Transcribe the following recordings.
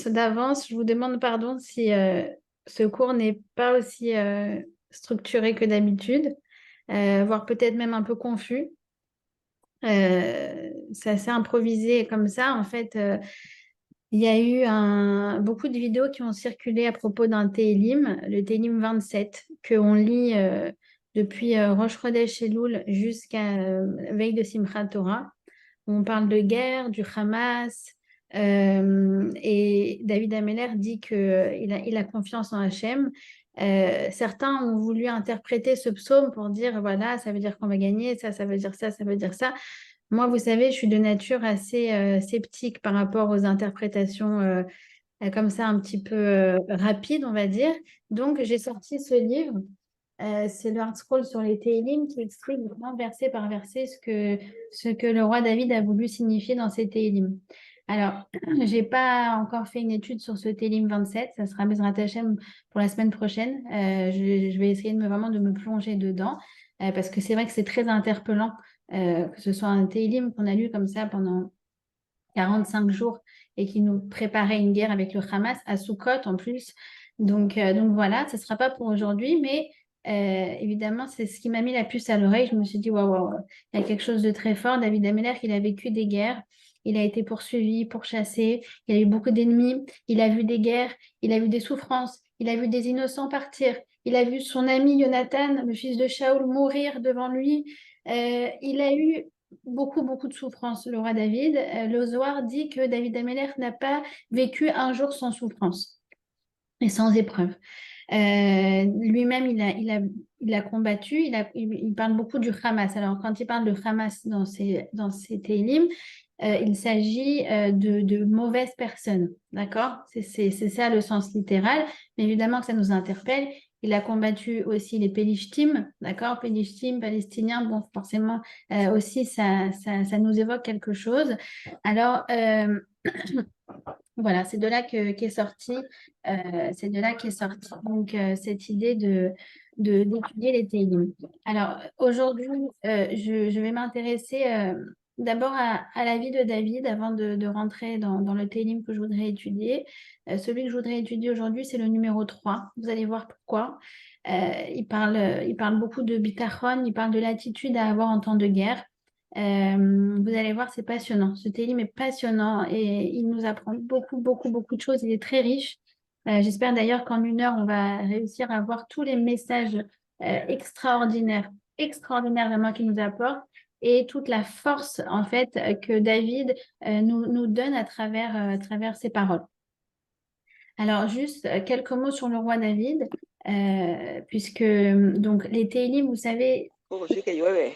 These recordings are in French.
d'avance, je vous demande pardon si ce cours n'est pas aussi structuré que d'habitude, voire peut-être même un peu confus. C'est assez improvisé comme ça. En fait, il y a eu beaucoup de vidéos qui ont circulé à propos d'un Télim, le Télim 27, qu'on lit depuis Rosh Chodesh Elul jusqu'à veille de Simchat Torah. On parle de guerre, du Hamas, et David Ameller dit qu'il a confiance en Hachem. Certains ont voulu interpréter ce psaume pour dire, voilà, ça veut dire qu'on va gagner, ça veut dire ça veut dire ça. Moi, vous savez, je suis de nature assez sceptique par rapport aux interprétations comme ça, un petit peu rapides, on va dire. Donc, j'ai sorti ce livre. C'est le Hard Scroll sur les Télim qui explique vraiment verset par verset ce que le roi David a voulu signifier dans ces Télim. Alors, j'ai pas encore fait une étude sur ce Télim 27, ça sera Bezrat Hashem pour la semaine prochaine. Je vais essayer vraiment de me plonger dedans parce que c'est vrai que c'est très interpellant que ce soit un Télim qu'on a lu comme ça pendant 45 jours et qui nous préparait une guerre avec le Hamas à Soukot en plus. Donc voilà, ce ne sera pas pour aujourd'hui, mais évidemment, c'est ce qui m'a mis la puce à l'oreille. Je me suis dit, waouh, waouh, il y a quelque chose de très fort. David Ameller, il a vécu des guerres, il a été poursuivi, pourchassé, il a eu beaucoup d'ennemis, il a vu des guerres, il a vu des souffrances, il a vu des innocents partir, il a vu son ami Jonathan, le fils de Shaoul, mourir devant lui. Il a eu beaucoup, beaucoup de souffrance, le roi David. Le Zohar dit que David Ameller n'a pas vécu un jour sans souffrance et sans épreuve. Lui-même, il a combattu, il parle beaucoup du Hamas. Alors, quand il parle de Hamas dans ses Télim, il s'agit de mauvaises personnes, d'accord? C'est ça le sens littéral, mais évidemment que ça nous interpelle. Il a combattu aussi les Pélishtim, d'accord? Pélishtim, Palestiniens, bon, forcément, aussi, ça nous évoque quelque chose. Alors, voilà, c'est de là qu'est sortie donc cette idée d'étudier les Télim. Alors aujourd'hui, je vais m'intéresser d'abord à la vie de David avant de rentrer dans le Télim que je voudrais étudier. Celui que je voudrais étudier aujourd'hui, c'est le numéro 3. Vous allez voir pourquoi. Il parle beaucoup de bitachon, il parle de l'attitude à avoir en temps de guerre. Vous allez voir, c'est passionnant. Ce télim est passionnant et il nous apprend beaucoup, beaucoup, beaucoup de choses. Il est très riche. J'espère d'ailleurs qu'en 1 heure, on va réussir à voir tous les messages extraordinaires, extraordinaires vraiment qu'il nous apporte et toute la force en fait que David nous donne à travers ses paroles. Alors, juste quelques mots sur le roi David, puisque donc les télim, vous savez, Sí que llueve.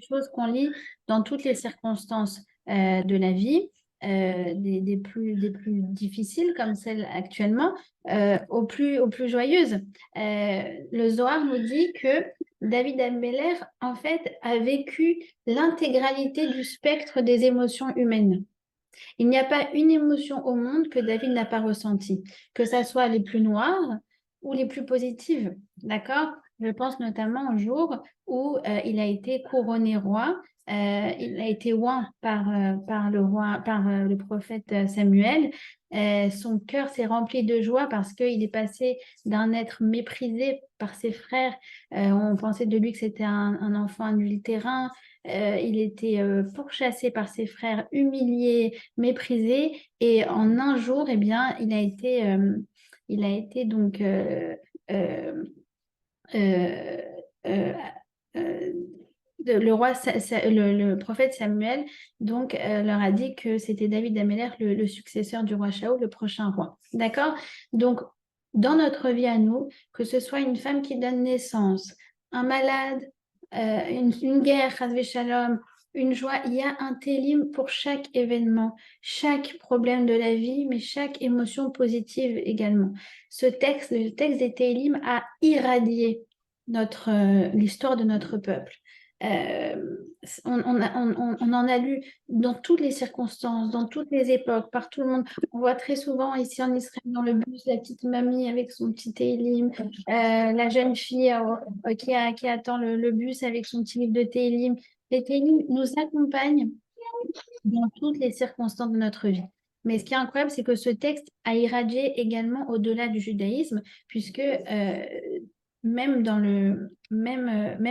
chose qu'on lit dans toutes les circonstances de la vie, des plus difficiles comme celle actuellement, aux plus joyeuses. Le Zohar nous dit que David Ameller, en fait, a vécu l'intégralité du spectre des émotions humaines. Il n'y a pas une émotion au monde que David n'a pas ressentie, que ce soit les plus noires ou les plus positives. D'accord? Je pense notamment au jour où il a été couronné roi. Il a été oint par le roi, par le prophète Samuel. Son cœur s'est rempli de joie parce qu'il est passé d'un être méprisé par ses frères. On pensait de lui que c'était un enfant adultérin. Il était pourchassé par ses frères, humilié, méprisé, et en un jour, eh bien, il a été donc euh, euh, euh, euh, le roi, le prophète Samuel, donc leur a dit que c'était David Ameller, le successeur du roi Shaoul, le prochain roi. D'accord? Donc, dans notre vie à nous, que ce soit une femme qui donne naissance, un malade, une guerre, Chasvé Shalom, une joie, il y a un télim pour chaque événement, chaque problème de la vie, mais chaque émotion positive également. Ce texte, le texte des télim, a irradié l'histoire de notre peuple. Euh, on en a lu dans toutes les circonstances, dans toutes les époques, par tout le monde. On voit très souvent ici en Israël dans le bus la petite mamie avec son petit Télim, la jeune fille qui attend le bus avec son petit livre de Télim. Les Télim nous accompagnent dans toutes les circonstances de notre vie. Mais ce qui est incroyable, c'est que ce texte a irradié également au-delà du judaïsme, puisque même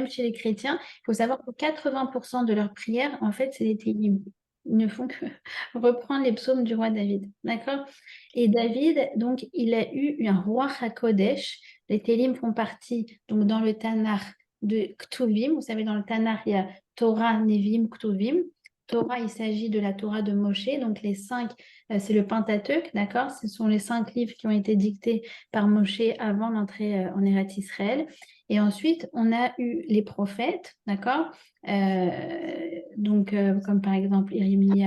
chez les chrétiens, il faut savoir que 80% de leurs prières, en fait, c'est des télim. Ils ne font que reprendre les psaumes du roi David. D'accord? Et David, donc, il a eu un roi HaKodesh. Les télim font partie, donc, dans le Tanakh de Ktuvim. Vous savez, dans le Tanakh, il y a Torah, Nevim, Ktuvim. Torah, il s'agit de la Torah de Moshe, donc les cinq, c'est le Pentateuque, d'accord? Ce sont les 5 livres qui ont été dictés par Moshe avant l'entrée en Eretz Israël. Et ensuite, on a eu les prophètes, d'accord? Comme par exemple Jérémie,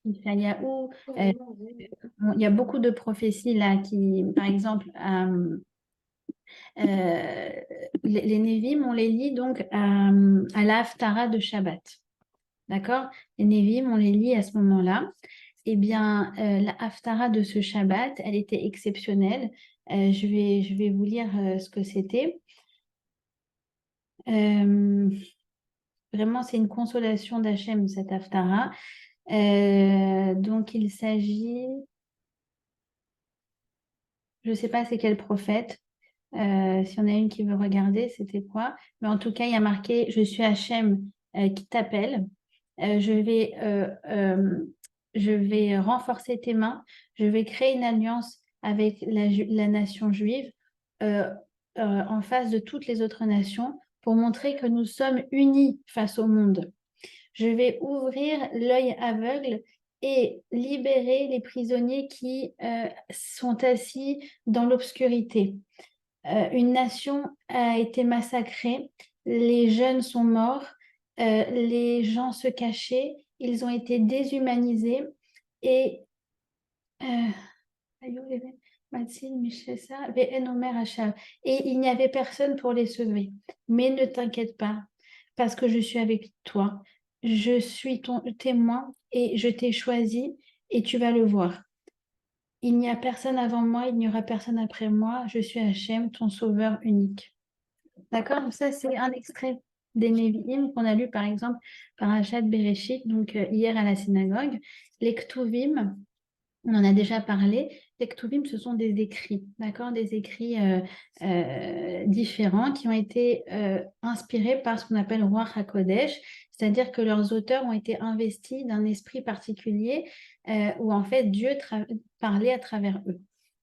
Ishaïaou. Il y a beaucoup de prophéties là qui, par exemple, euh, les Névim, on les lit donc à la Haftara de Shabbat. D'accord? Les Névim, on les lit à ce moment-là. Eh bien, la Haftara de ce Shabbat, elle était exceptionnelle. Je vais vous lire ce que c'était. Vraiment, c'est une consolation d'Hachem, cette Haftara. Donc, il s'agit, je ne sais pas c'est quel prophète. Si on a une qui veut regarder, c'était quoi? Mais en tout cas, il y a marqué, je suis Hachem qui t'appelle. Euh, je vais, euh, euh, je vais renforcer tes mains. Je vais créer une alliance avec la nation juive euh, en face de toutes les autres nations pour montrer que nous sommes unis face au monde. Je vais ouvrir l'œil aveugle et libérer les prisonniers qui sont assis dans l'obscurité. Une nation a été massacrée, les jeunes sont morts, les gens se cachaient, ils ont été déshumanisés et euh, et il n'y avait personne pour les sauver. Mais ne t'inquiète pas, parce que je suis avec toi. Je suis ton témoin et je t'ai choisi et tu vas le voir. Il n'y a personne avant moi, il n'y aura personne après moi. Je suis Hachem, ton sauveur unique. D'accord? Donc ça, c'est un extrait des Nevi'im qu'on a lu par exemple par Achat Bereshit, donc hier à la synagogue. Les Ktuvim, on en a déjà parlé. Les Ktuvim, ce sont des écrits, d'accord? Des écrits différents qui ont été inspirés par ce qu'on appelle Ruach HaKodesh, c'est-à-dire que leurs auteurs ont été investis d'un esprit particulier où en fait Dieu parlait à travers eux.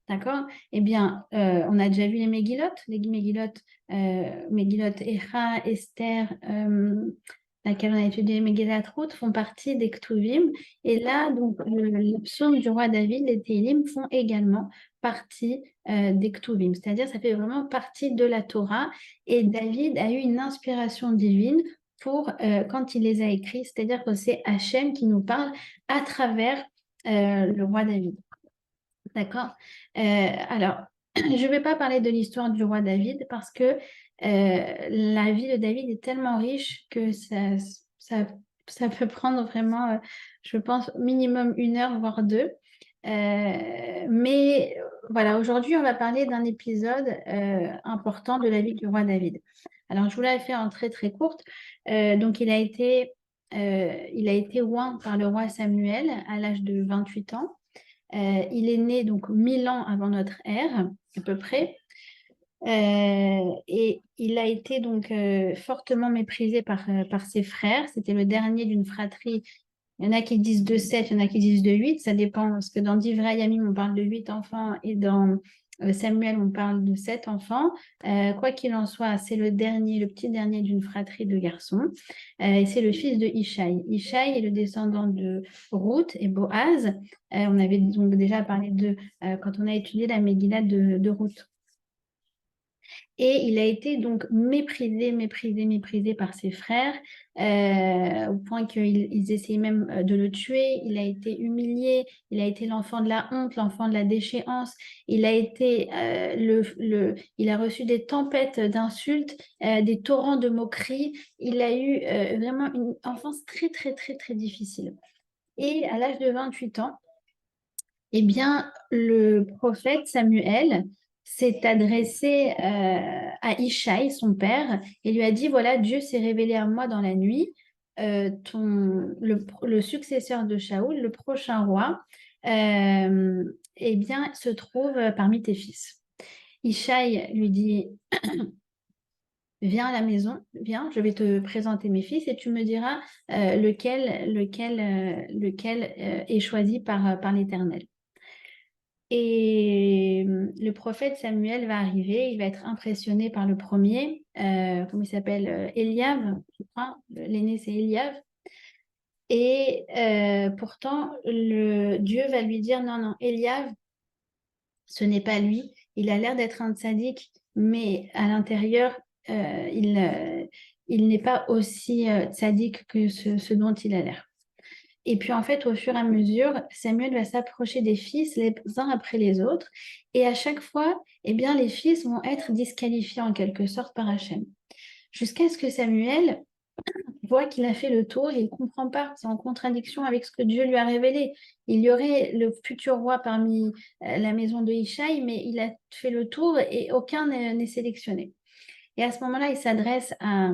D'accord? Eh bien, on a déjà vu les Megillot, Megillot Echa, Esther, laquelle on a étudié Megillat Ruth, font partie des Ktuvim. Et là, donc, les psaumes du roi David, les Télim, font également partie des Ktuvim. C'est-à-dire, ça fait vraiment partie de la Torah. Et David a eu une inspiration divine pour quand il les a écrits. C'est-à-dire que c'est Hachem qui nous parle à travers le roi David. D'accord? Alors, je ne vais pas parler de l'histoire du roi David parce que la vie de David est tellement riche que ça peut prendre vraiment, je pense, minimum 1 heure, voire 2. Mais voilà, aujourd'hui, on va parler d'un épisode important de la vie du roi David. Alors, je vous l'ai fait en très, très courte. Donc, il a été oint par le roi Samuel à l'âge de 28 ans. Il est né donc 1000 ans avant notre ère, à peu près. Et il a été donc fortement méprisé par ses frères. C'était le dernier d'une fratrie. Il y en a qui disent de 7, il y en a qui disent de 8. Ça dépend, parce que dans Divrei Yamim, on parle de 8 enfants et dans Samuel, on parle de 7 enfants. Quoi qu'il en soit, c'est le dernier, le petit dernier d'une fratrie de garçons. Et c'est le fils de Ishaï. Ishaï est le descendant de Ruth et Boaz. On avait donc déjà parlé de quand on a étudié la Megillah de Ruth. Et il a été donc méprisé par ses frères, au point qu'ils essayaient même de le tuer. Il a été humilié, il a été l'enfant de la honte, l'enfant de la déchéance. Il a été il a reçu des tempêtes d'insultes, des torrents de moqueries. Il a eu vraiment une enfance très, très, très, très difficile. Et à l'âge de 28 ans, eh bien, le prophète Samuel s'est adressé à Ishaï, son père, et lui a dit, voilà, Dieu s'est révélé à moi dans la nuit, le successeur de Shaoul, le prochain roi, eh bien, se trouve parmi tes fils. Ishaï lui dit, viens à la maison, viens, je vais te présenter mes fils et tu me diras lequel est choisi par l'Éternel. Et le prophète Samuel va arriver, il va être impressionné par le premier, comment il s'appelle, Eliav, je crois, l'aîné c'est Eliav. Et pourtant, Dieu va lui dire, non, non, Eliav, ce n'est pas lui, il a l'air d'être un tzaddik, mais à l'intérieur, il n'est pas aussi tzaddik que ce dont il a l'air. Et puis en fait, au fur et à mesure, Samuel va s'approcher des fils les uns après les autres. Et à chaque fois, eh bien, les fils vont être disqualifiés en quelque sorte par Hachem. Jusqu'à ce que Samuel voit qu'il a fait le tour et il ne comprend pas. C'est en contradiction avec ce que Dieu lui a révélé. Il y aurait le futur roi parmi la maison de Ishaï, mais il a fait le tour et aucun n'est sélectionné. Et à ce moment-là, il s'adresse à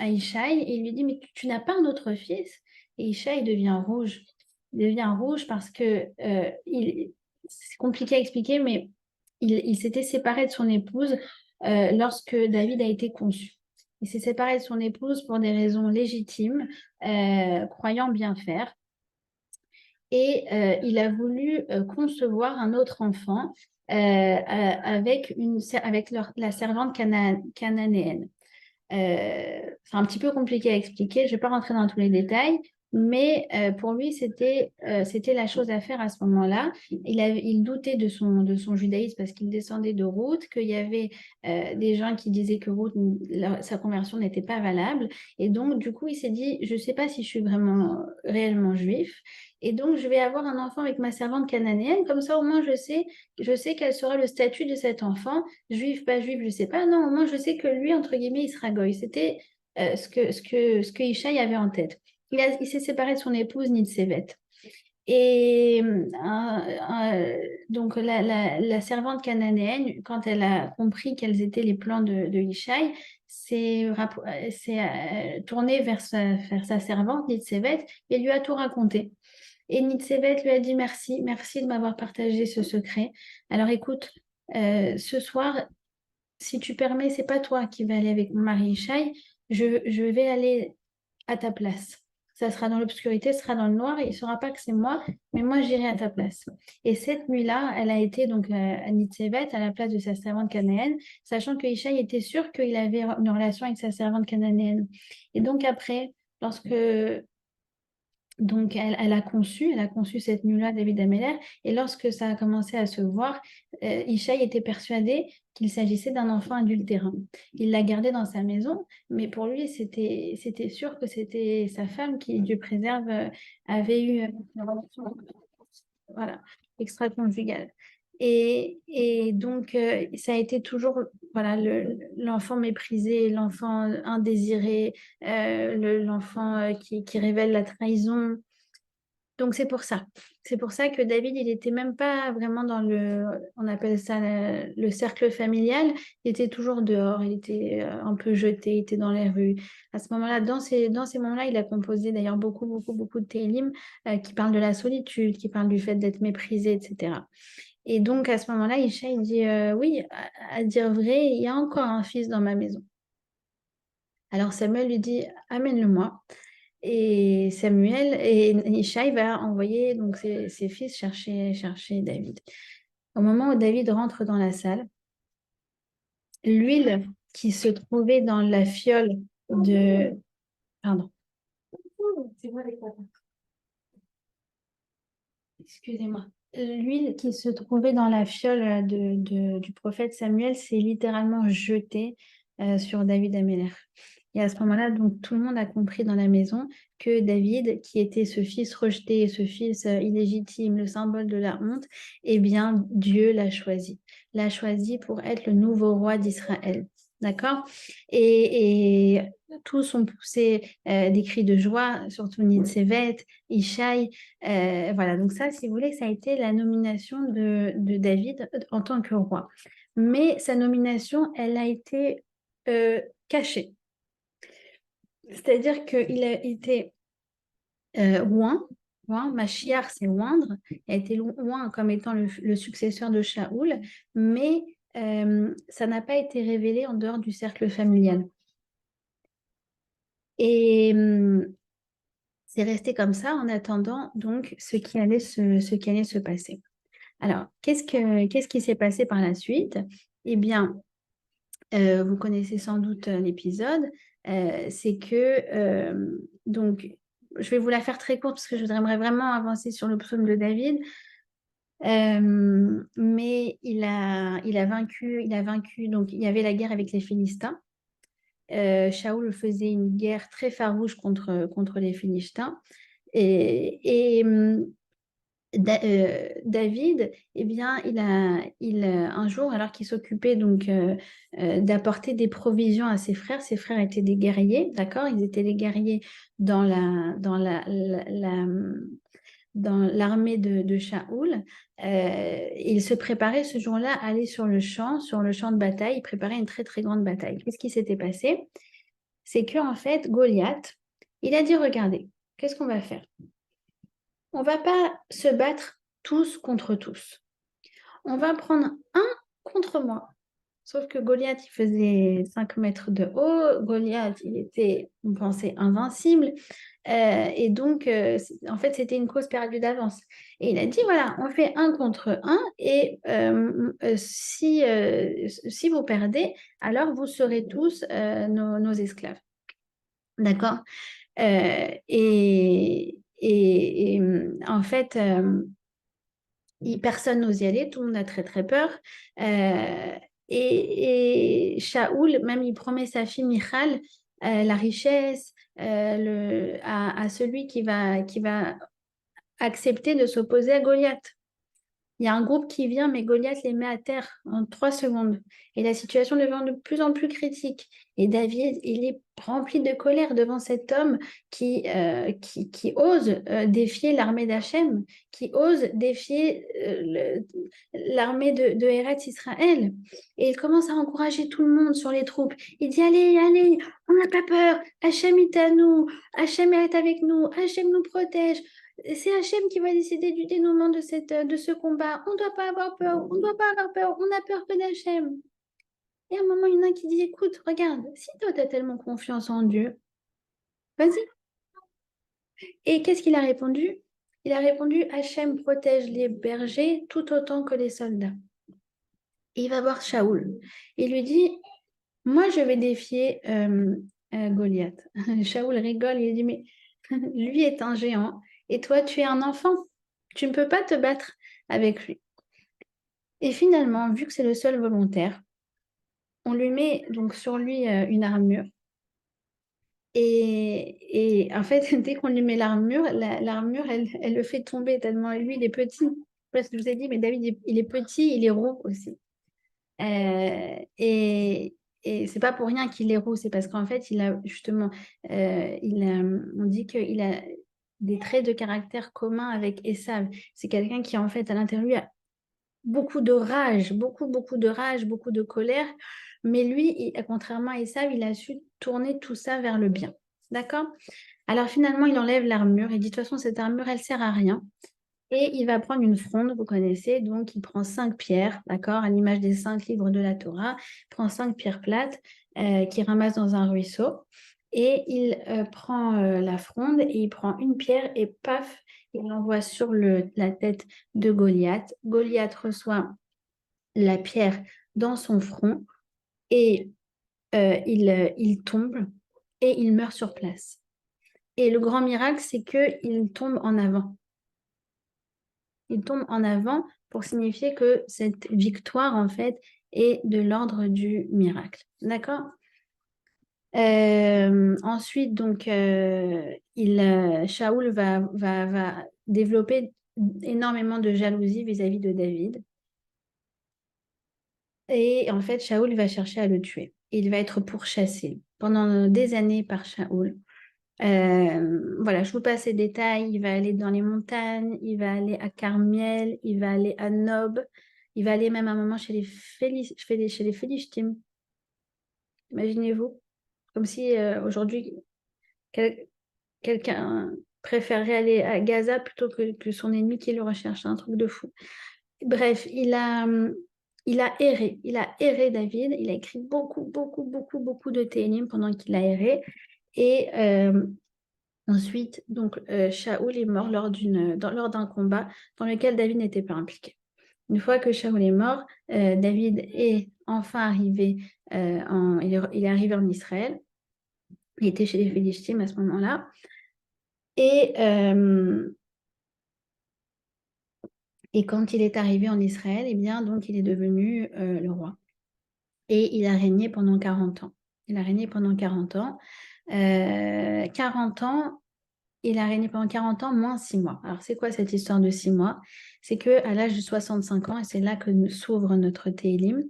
Ishaï et il lui dit, mais tu n'as pas un autre fils? Et Ishaï devient rouge. Il devient rouge parce que c'est compliqué à expliquer, mais il s'était séparé de son épouse lorsque David a été conçu. Il s'est séparé de son épouse pour des raisons légitimes, croyant bien faire. Et il a voulu concevoir un autre enfant avec la servante cananéenne. C'est un petit peu compliqué à expliquer, je ne vais pas rentrer dans tous les détails, mais pour lui, c'était la chose à faire à ce moment-là. Il doutait de son judaïsme parce qu'il descendait de Ruth, qu'il y avait des gens qui disaient que Ruth, sa conversion n'était pas valable. Et donc, du coup, il s'est dit, je ne sais pas si je suis vraiment réellement juif. Et donc, je vais avoir un enfant avec ma servante cananéenne. Comme ça, au moins, je sais quel sera le statut de cet enfant. Juif, pas juif, je ne sais pas. Non, au moins, je sais que lui, entre guillemets, il sera goy. C'était ce que Ishaï avait en tête. Il s'est séparé de son épouse Nitsevet. Et donc, la servante cananéenne, quand elle a compris quels étaient les plans de Ishaï, s'est tournée vers sa servante Nitsevet et lui a tout raconté. Et Nitsevet lui a dit merci, merci de m'avoir partagé ce secret. Alors écoute, ce soir, si tu permets, c'est pas toi qui vas aller avec mon mari Ishaï, je vais aller à ta place. Ça sera dans l'obscurité, ce sera dans le noir, et il ne saura pas que c'est moi, mais moi j'irai à ta place. Et cette nuit-là, elle a été donc à Nitsevet, à la place de sa servante cananéenne, sachant que Ishaï était sûr qu'il avait une relation avec sa servante cananéenne. Et donc après, lorsque donc, elle a conçu cette nuit-là David Ameller. Et lorsque ça a commencé à se voir, Ishaï était persuadé qu'il s'agissait d'un enfant adultérin. Il l'a gardé dans sa maison, mais pour lui, c'était sûr que c'était sa femme qui, Dieu préserve, avait eu une relation voilà, extra-conjugale. Et donc, ça a été toujours voilà, l'enfant méprisé, l'enfant indésiré, l'enfant qui révèle la trahison. Donc, c'est pour ça. C'est pour ça que David, il n'était même pas vraiment dans on appelle ça le cercle familial. Il était toujours dehors, il était un peu jeté, il était dans les rues. À ce moment-là, dans ces moments-là, il a composé d'ailleurs beaucoup, beaucoup, beaucoup de télim qui parlent de la solitude, qui parlent du fait d'être méprisé, etc. Et donc, à ce moment-là, Isha, il dit, oui, à dire vrai, il y a encore un fils dans ma maison. Alors Samuel lui dit, amène-le-moi. Et Samuel et Ishaï va envoyer donc ses fils chercher David. Au moment où David rentre dans la salle, l'huile qui se trouvait dans la fiole de... Pardon. C'est moi les patins. Excusez-moi. L'huile qui se trouvait dans la fiole du prophète Samuel s'est littéralement jetée sur David Améler. Et à ce moment-là, donc tout le monde a compris dans la maison que David, qui était ce fils rejeté, ce fils illégitime, le symbole de la honte, eh bien Dieu l'a choisi pour être le nouveau roi d'Israël. D'accord? Et tous ont poussé des cris de joie, surtout Nitsevet, Ishaï. Voilà, donc ça, si vous voulez, ça a été la nomination de David en tant que roi. Mais sa nomination, elle a été cachée. C'est-à-dire qu'il a été oint, Oint, Machiar, c'est oindre, il a été oint comme étant le successeur de Shaoul, mais ça n'a pas été révélé en dehors du cercle familial. Et c'est resté comme ça en attendant donc ce qui allait se passer. Alors, qu'est-ce qui s'est passé par la suite? Eh bien, vous connaissez sans doute l'épisode. C'est que, donc, je vais vous la faire très courte parce que je voudrais vraiment avancer sur le psaume de David. Mais il a vaincu, donc il y avait la guerre avec les Philistins. Shaoul faisait une guerre très farouche contre les Philistins. Et David, eh bien, un jour, alors qu'il s'occupait donc d'apporter des provisions à ses frères étaient des guerriers, d'accord? Ils étaient des guerriers dans l'armée de Shaoul. Il se préparait ce jour-là à aller sur le champ de bataille. Il préparait une très très grande bataille. Qu'est-ce qui s'était passé? C'est que en fait, Goliath, il a dit, regardez, qu'est-ce qu'on va faire? On va pas se battre tous contre tous. On va prendre un contre moi. Sauf que Goliath, il faisait 5 mètres de haut. Goliath, il était, on pensait, invincible. Et donc, en fait, c'était une cause perdue d'avance. Et il a dit, voilà, on fait un contre un. Et si vous perdez, alors vous serez tous nos esclaves. D'accord? En fait, personne n'ose y aller, tout le monde a très très peur. Euh, et Shaoul, même il promet sa fille Michal, la richesse à celui qui va accepter de s'opposer à Goliath. Il y a un groupe qui vient, mais Goliath les met à terre en 3 secondes. Et la situation devient de plus en plus critique. Et David, il est rempli de colère devant cet homme qui ose défier l'armée d'Hachem, qui ose défier l'armée de Eretz Israël. Et il commence à encourager tout le monde sur les troupes. Il dit, allez, allez, on n'a pas peur, Hachem est à nous, Hachem est avec nous, Hachem nous protège. C'est Hachem qui va décider du dénouement de ce combat. On ne doit pas avoir peur. On ne doit pas avoir peur. On a peur que d'Hachem. Et à un moment, il y en a qui dit, écoute, regarde, si toi, tu as tellement confiance en Dieu, vas-y. Et qu'est-ce qu'il a répondu? Il a répondu, Hachem protège les bergers tout autant que les soldats. Et il va voir Shaoul. Il lui dit, moi, je vais défier Goliath. Shaoul rigole. Il dit, mais lui est un géant et toi, tu es un enfant. Tu ne peux pas te battre avec lui. Et finalement, vu que c'est le seul volontaire, on lui met donc sur lui une armure. Et en fait, dès qu'on lui met l'armure, l'armure, elle le fait tomber tellement lui, il est petit. Parce que je vous ai dit, mais David, il est petit, il est roux aussi. Euh, et et c'est pas pour rien qu'il est roux, c'est parce qu'en fait, il a justement, on dit qu'il a des traits de caractère communs avec Esav. C'est quelqu'un qui, en fait, à l'intérieur, lui, a beaucoup de rage, beaucoup de rage, beaucoup de colère. Mais lui, contrairement à Esav, il a su tourner tout ça vers le bien. D'accord? Alors finalement, il enlève l'armure. Il dit, de toute façon, cette armure, elle sert à rien. Et il va prendre une fronde, vous connaissez, donc il prend 5 pierres, d'accord, à l'image des 5 livres de la Torah. Il prend 5 pierres plates qu'il ramasse dans un ruisseau. Et il prend la fronde et il prend une pierre et paf, il l'envoie sur la tête de Goliath. Goliath reçoit la pierre dans son front et il tombe et il meurt sur place. Et le grand miracle, c'est qu'il tombe en avant. Il tombe en avant pour signifier que cette victoire, en fait, est de l'ordre du miracle. D'accord? Ensuite, donc, Shaoul va développer énormément de jalousie vis-à-vis de David. Et en fait, Shaoul va chercher à le tuer. Il va être pourchassé pendant des années par Shaoul. Voilà, je vous passe les détails. Il va aller dans les montagnes, il va aller à Carmiel, il va aller à Nob, il va aller même à un moment chez les Philistines. Imaginez-vous, comme si aujourd'hui, quelqu'un préférerait aller à Gaza plutôt que son ennemi qui le recherche. C'est un truc de fou. Bref, il a erré David. Il a écrit beaucoup, beaucoup, beaucoup, beaucoup de Télim pendant qu'il a erré. Et ensuite, donc, Shaoul est mort lors d'un combat dans lequel David n'était pas impliqué. Une fois que Shaoul est mort, David est enfin arrivé, il est arrivé en Israël. Il était chez les Philistines à ce moment-là. Et, et quand il est arrivé en Israël, eh bien, donc, il est devenu le roi. Et il a régné pendant 40 ans. Il a régné pendant 40 ans. 40 ans, il a régné pendant 40 ans, moins 6 mois. Alors, c'est quoi cette histoire de 6 mois? C'est qu'à l'âge de 65 ans, et c'est là que s'ouvre notre Télim,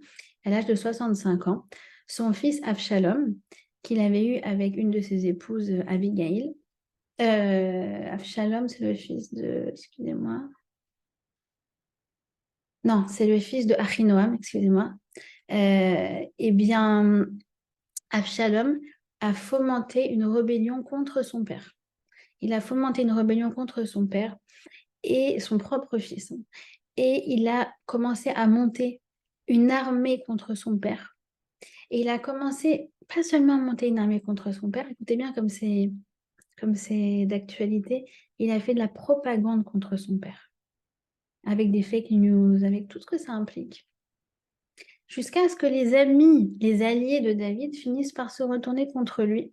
à l'âge de 65 ans, son fils Avshalom, qu'il avait eu avec une de ses épouses, Abigail, Avshalom, c'est le fils de... Excusez-moi. Non, c'est le fils de Achinoam, excusez-moi. Eh bien, Avshalom a fomenté une rébellion contre son père. Il a fomenté une rébellion contre son père et son propre fils. Et il a commencé à monter une armée contre son père. Et il a commencé pas seulement à monter une armée contre son père, écoutez bien comme c'est d'actualité, il a fait de la propagande contre son père, avec des fake news, avec tout ce que ça implique. Jusqu'à ce que les amis, les alliés de David finissent par se retourner contre lui,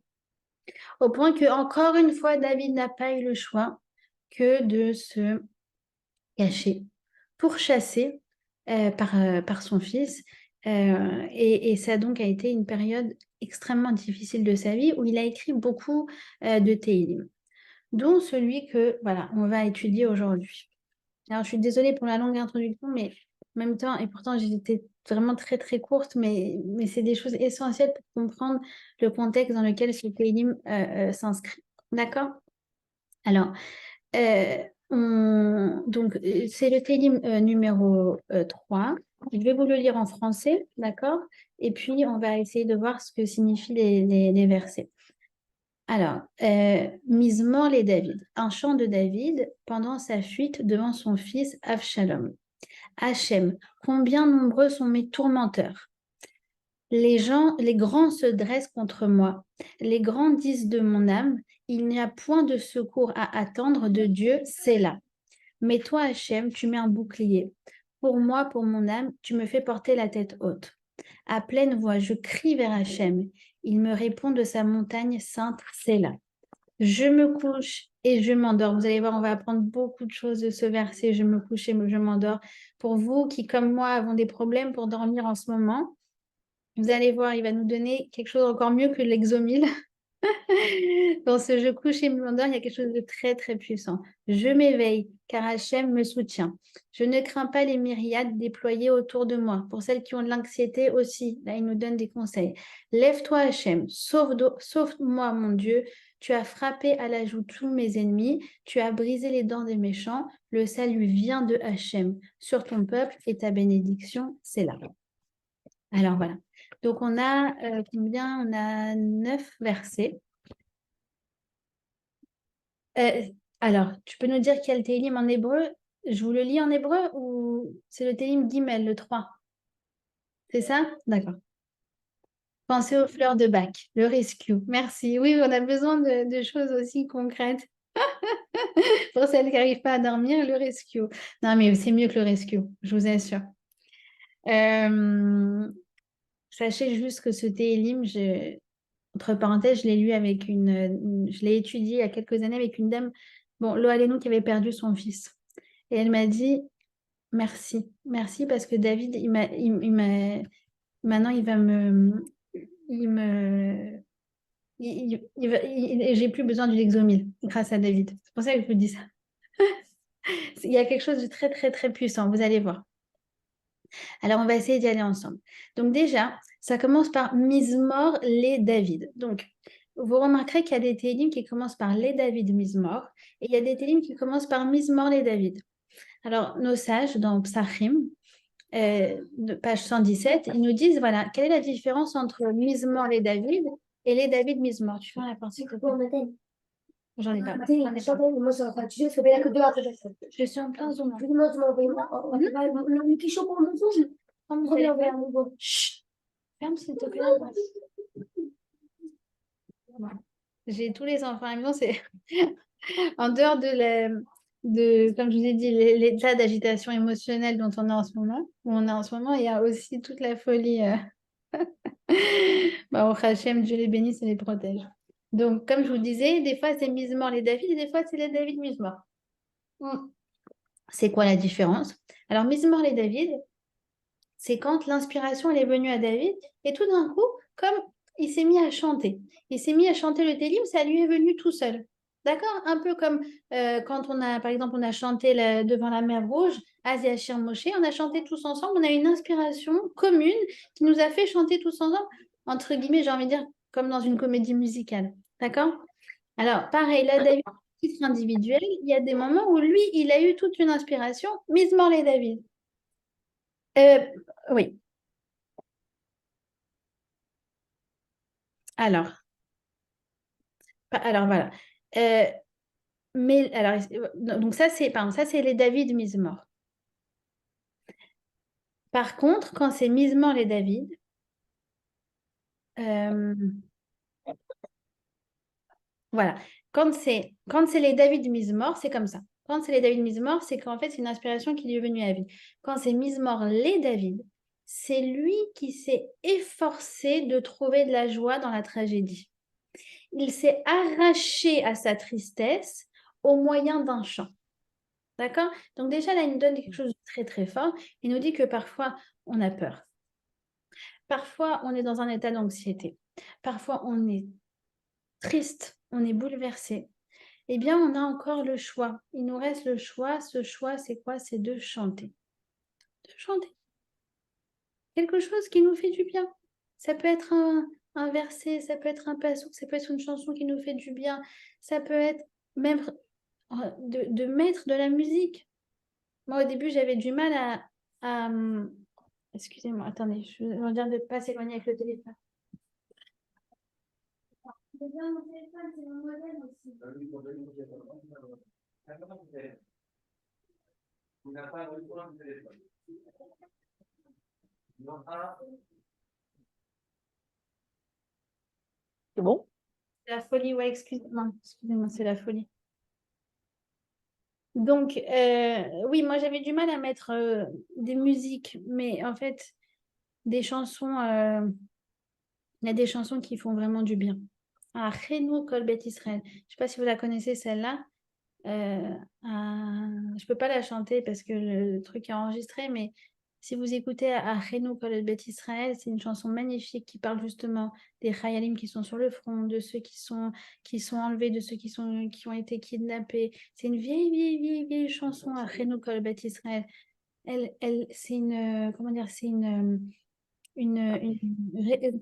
au point que, encore une fois, David n'a pas eu le choix que de se cacher, pourchassé par son fils. Et ça donc a été une période extrêmement difficile de sa vie où il a écrit beaucoup de Télim, dont celui que voilà, on va étudier aujourd'hui. Alors, je suis désolée pour la longue introduction, mais en même temps, et pourtant, j'étais vraiment très, très courte, mais c'est des choses essentielles pour comprendre le contexte dans lequel ce Télim s'inscrit. D'accord? Alors, donc, c'est le Télim numéro 3. Je vais vous le lire en français, d'accord? Et puis, on va essayer de voir ce que signifient les versets. Alors, Mizmor les David, un chant de David pendant sa fuite devant son fils Avshalom. Hachem, combien nombreux sont mes tourmenteurs. Les grands se dressent contre moi. Les grands disent de mon âme, il n'y a point de secours à attendre de Dieu, c'est là. Mais toi, Hachem, tu mets un bouclier. Pour moi, pour mon âme, tu me fais porter la tête haute. À pleine voix, je crie vers Hachem. Il me répond de sa montagne sainte, c'est là. Je me couche et je m'endors. Vous allez voir, on va apprendre beaucoup de choses de ce verset. Je me couche et je m'endors. Pour vous qui, comme moi, avons des problèmes pour dormir en ce moment, vous allez voir, il va nous donner quelque chose encore mieux que l'exomile. Dans ce je couche et me m'endors, il y a quelque chose de très, très puissant. Je m'éveille, car Hachem me soutient. Je ne crains pas les myriades déployées autour de moi. Pour celles qui ont de l'anxiété aussi, là, il nous donne des conseils. Lève-toi, Hachem, sauve-moi, mon Dieu. Tu as frappé à la joue tous mes ennemis. Tu as brisé les dents des méchants. Le salut vient de Hachem sur ton peuple et ta bénédiction, c'est là. Alors voilà. Donc on a combien? On a 9 versets. Alors, tu peux nous dire quel Télim en hébreu? Je vous le lis en hébreu ou c'est le Télim Gimel, le 3? C'est ça? D'accord. Pensez aux fleurs de bac, le rescue. Merci. Oui, on a besoin de choses aussi concrètes. Pour celles qui n'arrivent pas à dormir, le rescue. Non, mais c'est mieux que le rescue, je vous assure. Sachez juste que ce Télim, entre parenthèses, je l'ai lu avec je l'ai étudié il y a quelques années avec une dame, bon, Loalénou, qui avait perdu son fils. Et elle m'a dit, merci, merci parce que David, maintenant il va me, j'ai plus besoin du Lexomil grâce à David. C'est pour ça que je vous dis ça. Il y a quelque chose de très, très, très puissant, vous allez voir. Alors, on va essayer d'y aller ensemble. Donc déjà, ça commence par Mizmor les David. Donc, vous remarquerez qu'il y a des télim qui commencent par les David Mizmor et il y a des télim qui commencent par Mizmor les David. Alors, nos sages, dans Psachim, page 117, ils nous disent, voilà, quelle est la différence entre Mizmor les David et les David Mizmor? Tu fais la partie que J'en ai pas. Moi, je suis en plein zoom. Chut, ferme s'il te plaît. Voilà. J'ai tous les enfants à la maison, c'est en dehors comme je vous ai dit, l'état d'agitation émotionnelle dont on est en ce moment, où on est en ce moment, il y a aussi toute la folie. Bah, au Hachem, Dieu les bénisse et les protège. Donc, comme je vous disais, des fois c'est Mizmor les David et des fois c'est les David Mizmor. C'est quoi la différence? Alors, Mizmor les David, c'est quand l'inspiration elle est venue à David et tout d'un coup, comme il s'est mis à chanter. Il s'est mis à chanter le Télim, ça lui est venu tout seul. D'accord? Un peu comme quand on a, par exemple, on a chanté devant la mer Rouge, Asia Shir Moshe, on a chanté tous ensemble, on a une inspiration commune qui nous a fait chanter tous ensemble, entre guillemets, j'ai envie de dire, comme dans une comédie musicale. D'accord? Alors, pareil, là, David, titre individuel, il y a des moments où lui, il a eu toute une inspiration, Mizmor les David. Euh, oui. Alors voilà. Euh, mais alors, donc ça c'est, pardon, ça c'est les David Mizmor. Par contre, quand c'est Mizmor les David, euh, voilà. Quand c'est les David Mizmor, c'est comme ça. Quand c'est les David Mizmor, c'est qu'en fait c'est une inspiration qui lui est venue à la vie. Quand c'est Mizmor les David, c'est lui qui s'est efforcé de trouver de la joie dans la tragédie. Il s'est arraché à sa tristesse au moyen d'un chant. D'accord? Donc déjà, là, il nous donne quelque chose de très, très fort. Il nous dit que parfois, on a peur. Parfois, on est dans un état d'anxiété. Parfois, on est triste, on est bouleversé. Eh bien, on a encore le choix. Il nous reste le choix. Ce choix, c'est quoi? C'est de chanter. De chanter. Quelque chose qui nous fait du bien. Ça peut être un verset, ça peut être un passouk, ça peut être une chanson qui nous fait du bien. Ça peut être même de mettre de la musique. Moi, au début, j'avais du mal excusez-moi, attendez, je vais dire de ne pas s'éloigner avec le téléphone. C'est bien mon téléphone, c'est mon modèle aussi. C'est bon? C'est la folie, ouais, excusez-moi, c'est la folie. Donc, oui, moi, j'avais du mal à mettre des musiques, mais en fait, des chansons, il y a des chansons qui font vraiment du bien. Ah, Chenou Kol Bet Israël. Je ne sais pas si vous la connaissez, celle-là. Je ne peux pas la chanter parce que le truc est enregistré, mais si vous écoutez Achenu Kol Bet Israël, c'est une chanson magnifique qui parle justement des Chayalim qui sont sur le front, de ceux qui sont enlevés, de ceux qui ont été kidnappés. C'est une vieille, vieille, vieille, vieille chanson, Achenu Kol Bet Israël. C'est comment dire, c'est une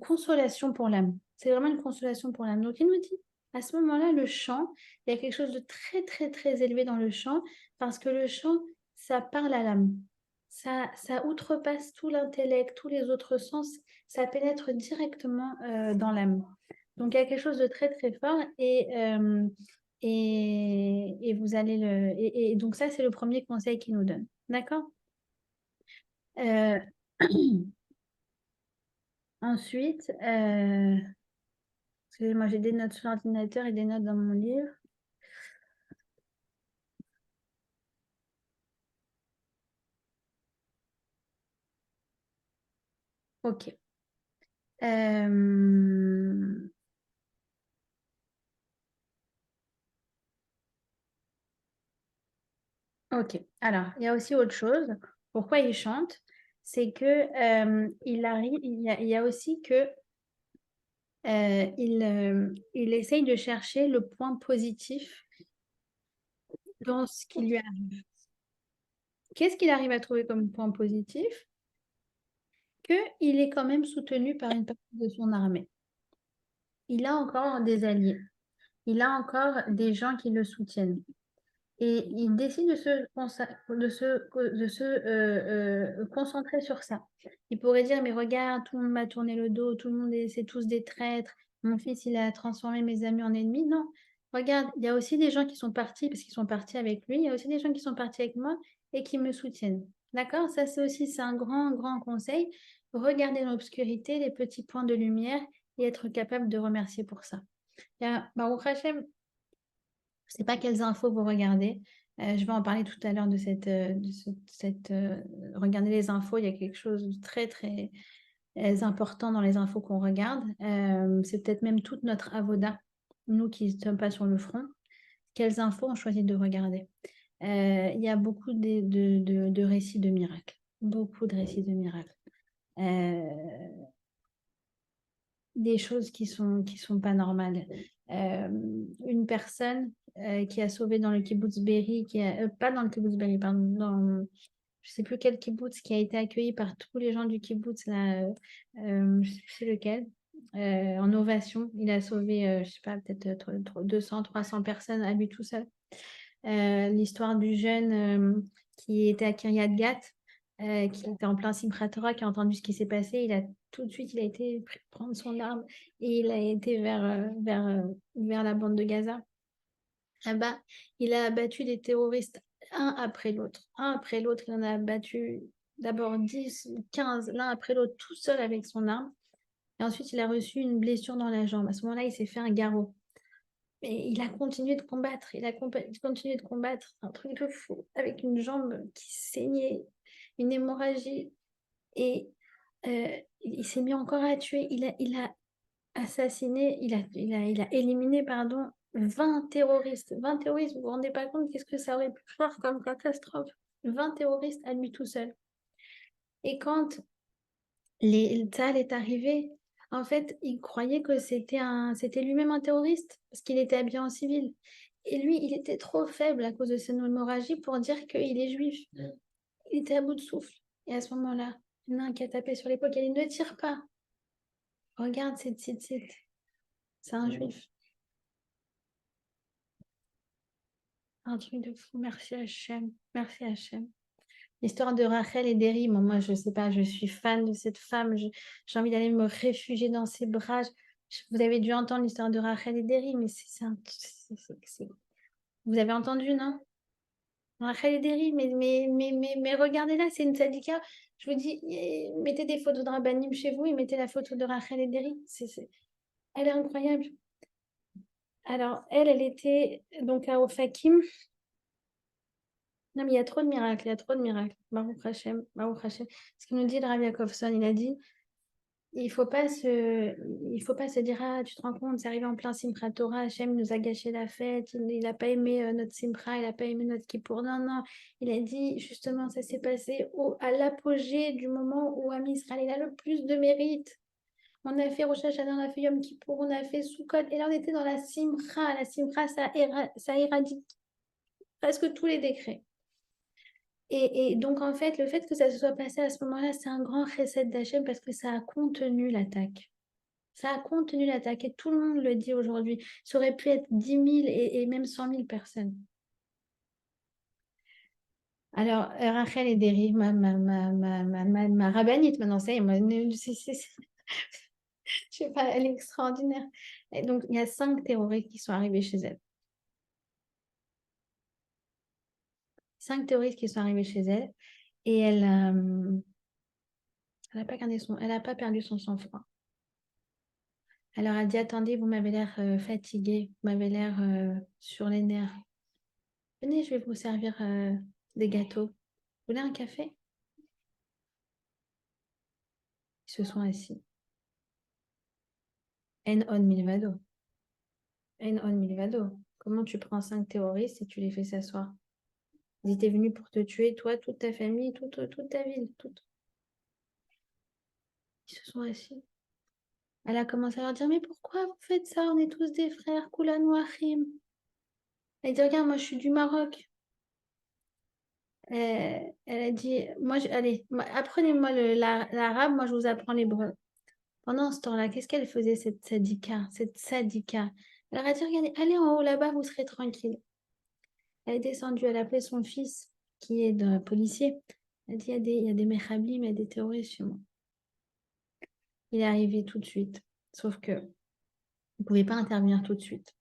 consolation pour l'âme. C'est vraiment une consolation pour l'âme. Donc il nous dit, à ce moment-là, le chant, il y a quelque chose de très, très, très élevé dans le chant, parce que le chant, ça parle à l'âme. Ça outrepasse tout l'intellect, tous les autres sens, ça pénètre directement dans l'âme. Donc il y a quelque chose de très, très fort et vous allez et donc ça, c'est le premier conseil qu'il nous donne. D'accord? Euh, Ensuite, excusez-moi, j'ai des notes sur l'ordinateur et des notes dans mon livre. Ok. Euh, Ok. Alors, il y a aussi autre chose. Pourquoi il chante? C'est que il arrive, il y a aussi que il essaye de chercher le point positif dans ce qui lui arrive. Qu'est-ce qu'il arrive à trouver comme point positif? Qu'il est quand même soutenu par une partie de son armée. Il a encore des alliés. Il a encore des gens qui le soutiennent. Et il décide de se concentrer sur ça. Il pourrait dire, mais regarde, tout le monde m'a tourné le dos, tout le monde, c'est tous des traîtres. Mon fils, il a transformé mes amis en ennemis. Non, regarde, il y a aussi des gens qui sont partis parce qu'ils sont partis avec lui. Il y a aussi des gens qui sont partis avec moi et qui me soutiennent. D'accord? Ça, c'est un grand, grand conseil. Regarder dans l'obscurité les petits points de lumière et être capable de remercier pour ça. Baruch Hashem, je ne sais pas quelles infos vous regardez. Je vais en parler tout à l'heure de regarder les infos. Il y a quelque chose de très, très important dans les infos qu'on regarde. C'est peut-être même toute notre avoda, nous qui ne sommes pas sur le front. Quelles infos on choisit de regarder? Il y a beaucoup de récits de miracles. Beaucoup de récits de miracles. Des choses qui sont pas normales. Une personne qui a sauvé dans le kibbutz Be'eri, pas dans le kibbutz Be'eri, pardon, dans je sais plus quel kibbutz, qui a été accueilli par tous les gens du kibbutz, là, je sais plus c'est lequel, en ovation. Il a sauvé, je sais pas, peut-être 200, 300 personnes à lui tout seul. L'histoire du jeune qui était à Kiryat Gat, qui était en plein Simchat Torah, qui a entendu ce qui s'est passé. Tout de suite, il a été prendre son arme et il a été vers la bande de Gaza. Là-bas, il a abattu des terroristes un après l'autre. Un après l'autre, il en a abattu d'abord 10, 15, l'un après l'autre, tout seul avec son arme. Et ensuite, il a reçu une blessure dans la jambe. À ce moment-là, il s'est fait un garrot. Mais il a continué de combattre, continué de combattre, un truc de fou, avec une jambe qui saignait, une hémorragie. Et il s'est mis encore à tuer. Il a assassiné, il a éliminé, pardon, 20 terroristes. 20 terroristes, vous vous rendez pas compte qu'est-ce que ça aurait pu faire comme catastrophe? 20 terroristes à lui tout seul. Et quand Tzal est arrivé, en fait, il croyait que c'était lui-même un terroriste, parce qu'il était habillé en civil. Et lui, il était trop faible à cause de son hémorragie pour dire qu'il est juif. Il était à bout de souffle. Et à ce moment-là, il y en a un qui a tapé sur l'épaule, qui a dit, ne tire pas. Regarde, c'est un juif. Un truc de fou. Merci Hachem. Merci Hachem. L'histoire de Rachel et d'Eri, moi, je sais pas, je suis fan de cette femme. J'ai envie d'aller me réfugier dans ses bras. Vous avez dû entendre l'histoire de Rachel et d'Eri, mais vous avez entendu, non? Rachel et d'Eri, mais regardez-la, c'est une tzadika. Je vous dis, mettez des photos de Rabbanim chez vous et mettez la photo de Rachel et d'Eri. Elle est incroyable. Alors, elle était donc à Ofakim. Non, mais il y a trop de miracles, il y a trop de miracles. Baruch Hashem, Baruch Hashem. Ce qu'il nous dit le Rabbi Yakovson, il a dit, il faut pas se dire, ah, tu te rends compte, c'est arrivé en plein Simchat Torah, Hashem nous a gâché la fête, il n'a pas aimé notre Simcha, il n'a pas aimé notre Kippour. Non, non, il a dit, justement, ça s'est passé à l'apogée du moment où Am Israël, il a le plus de mérite. On a fait Rosh Hashanah, on a fait Yom Kippour, on a fait Sukkot, et là, on était dans la Simcha. La Simcha, ça éradique presque tous les décrets. Et donc, en fait, le fait que ça se soit passé à ce moment-là, c'est un grand chesed d'Hachem parce que ça a contenu l'attaque. Ça a contenu l'attaque et tout le monde le dit aujourd'hui. Ça aurait pu être 10 000 et même 100 000 personnes. Alors, Rachel et Deri, ma rabbinite maintenant, ça y est, je sais pas, elle est extraordinaire. Et donc, il y a 5 terroristes qui sont arrivés chez elle. 5 terroristes qui sont arrivés chez elle et elle n'a pas elle a pas perdu son sang-froid. Elle leur a dit, attendez, vous m'avez l'air fatigué, vous m'avez l'air sur les nerfs. Venez, je vais vous servir des gâteaux. Vous voulez un café? Ils se sont assis. En on milvado. En on milvado. Comment tu prends 5 terroristes et tu les fais s'asseoir? Ils étaient venus pour te tuer, toi, toute ta famille, toute ta ville. Ils se sont assis. Elle a commencé à leur dire, mais pourquoi vous faites ça? On est tous des frères, Koulan Wachim. Elle dit, regarde, moi je suis du Maroc. Elle a dit, allez, apprenez-moi l'arabe, moi je vous apprends l'hébreu. Pendant ce temps-là, qu'est-ce qu'elle faisait, cette sadika? Elle a dit, regardez, allez en haut là-bas, vous serez tranquille. Elle est descendue, elle a appelé son fils, qui est policier. Elle a dit, il y a des méchablim, il y a des terroristes chez moi. Il est arrivé tout de suite, sauf que il ne pouvait pas intervenir tout de suite.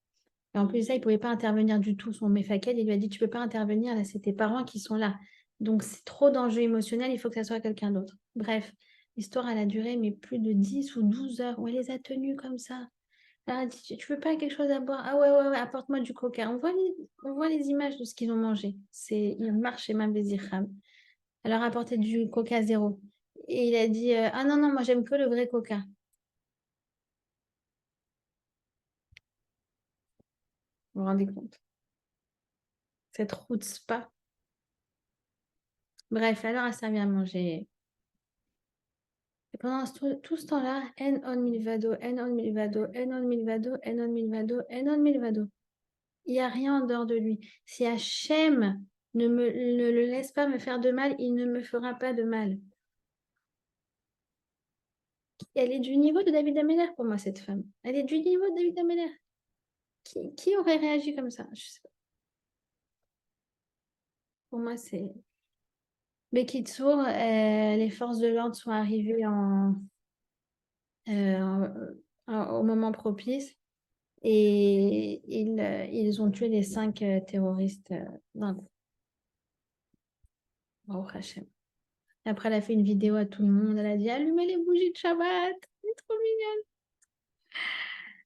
Et en plus de ça, il ne pouvait pas intervenir du tout. Son méfaquel, il lui a dit, tu ne peux pas intervenir, là, c'est tes parents qui sont là. Donc, c'est trop d'enjeux émotionnels, il faut que ça soit quelqu'un d'autre. Bref, l'histoire, elle a duré mais plus de 10 ou 12 heures, où elle les a tenus comme ça. Elle a dit, tu veux pas quelque chose à boire? Ah ouais, ouais, ouais, apporte-moi du coca. On voit les images de ce qu'ils ont mangé. Ils marchent chez Mme Bezirham. Elle leur a apporté du coca zéro. Et il a dit, ah non, non, moi, j'aime que le vrai coca. Vous vous rendez compte? Cette route spa. Bref, alors elle servi à manger. Et pendant tout ce temps-là, en on milvado, en on milvado, en on milvado, en on milvado, en on milvado. Il n'y a rien en dehors de lui. Si Hachem ne le laisse pas me faire de mal, il ne me fera pas de mal. Elle est du niveau de David Ameller pour moi, cette femme. Elle est du niveau de David Ameller. Qui aurait réagi comme ça? Je sais pas. Pour moi, c'est... Bekitsour, les forces de l'ordre sont arrivées au moment propice. Et ils ont tué les 5 terroristes d'un coup. Baruch Hashem. Après, elle a fait une vidéo à tout le monde. Elle a dit allumez les bougies de Shabbat. C'est trop mignon.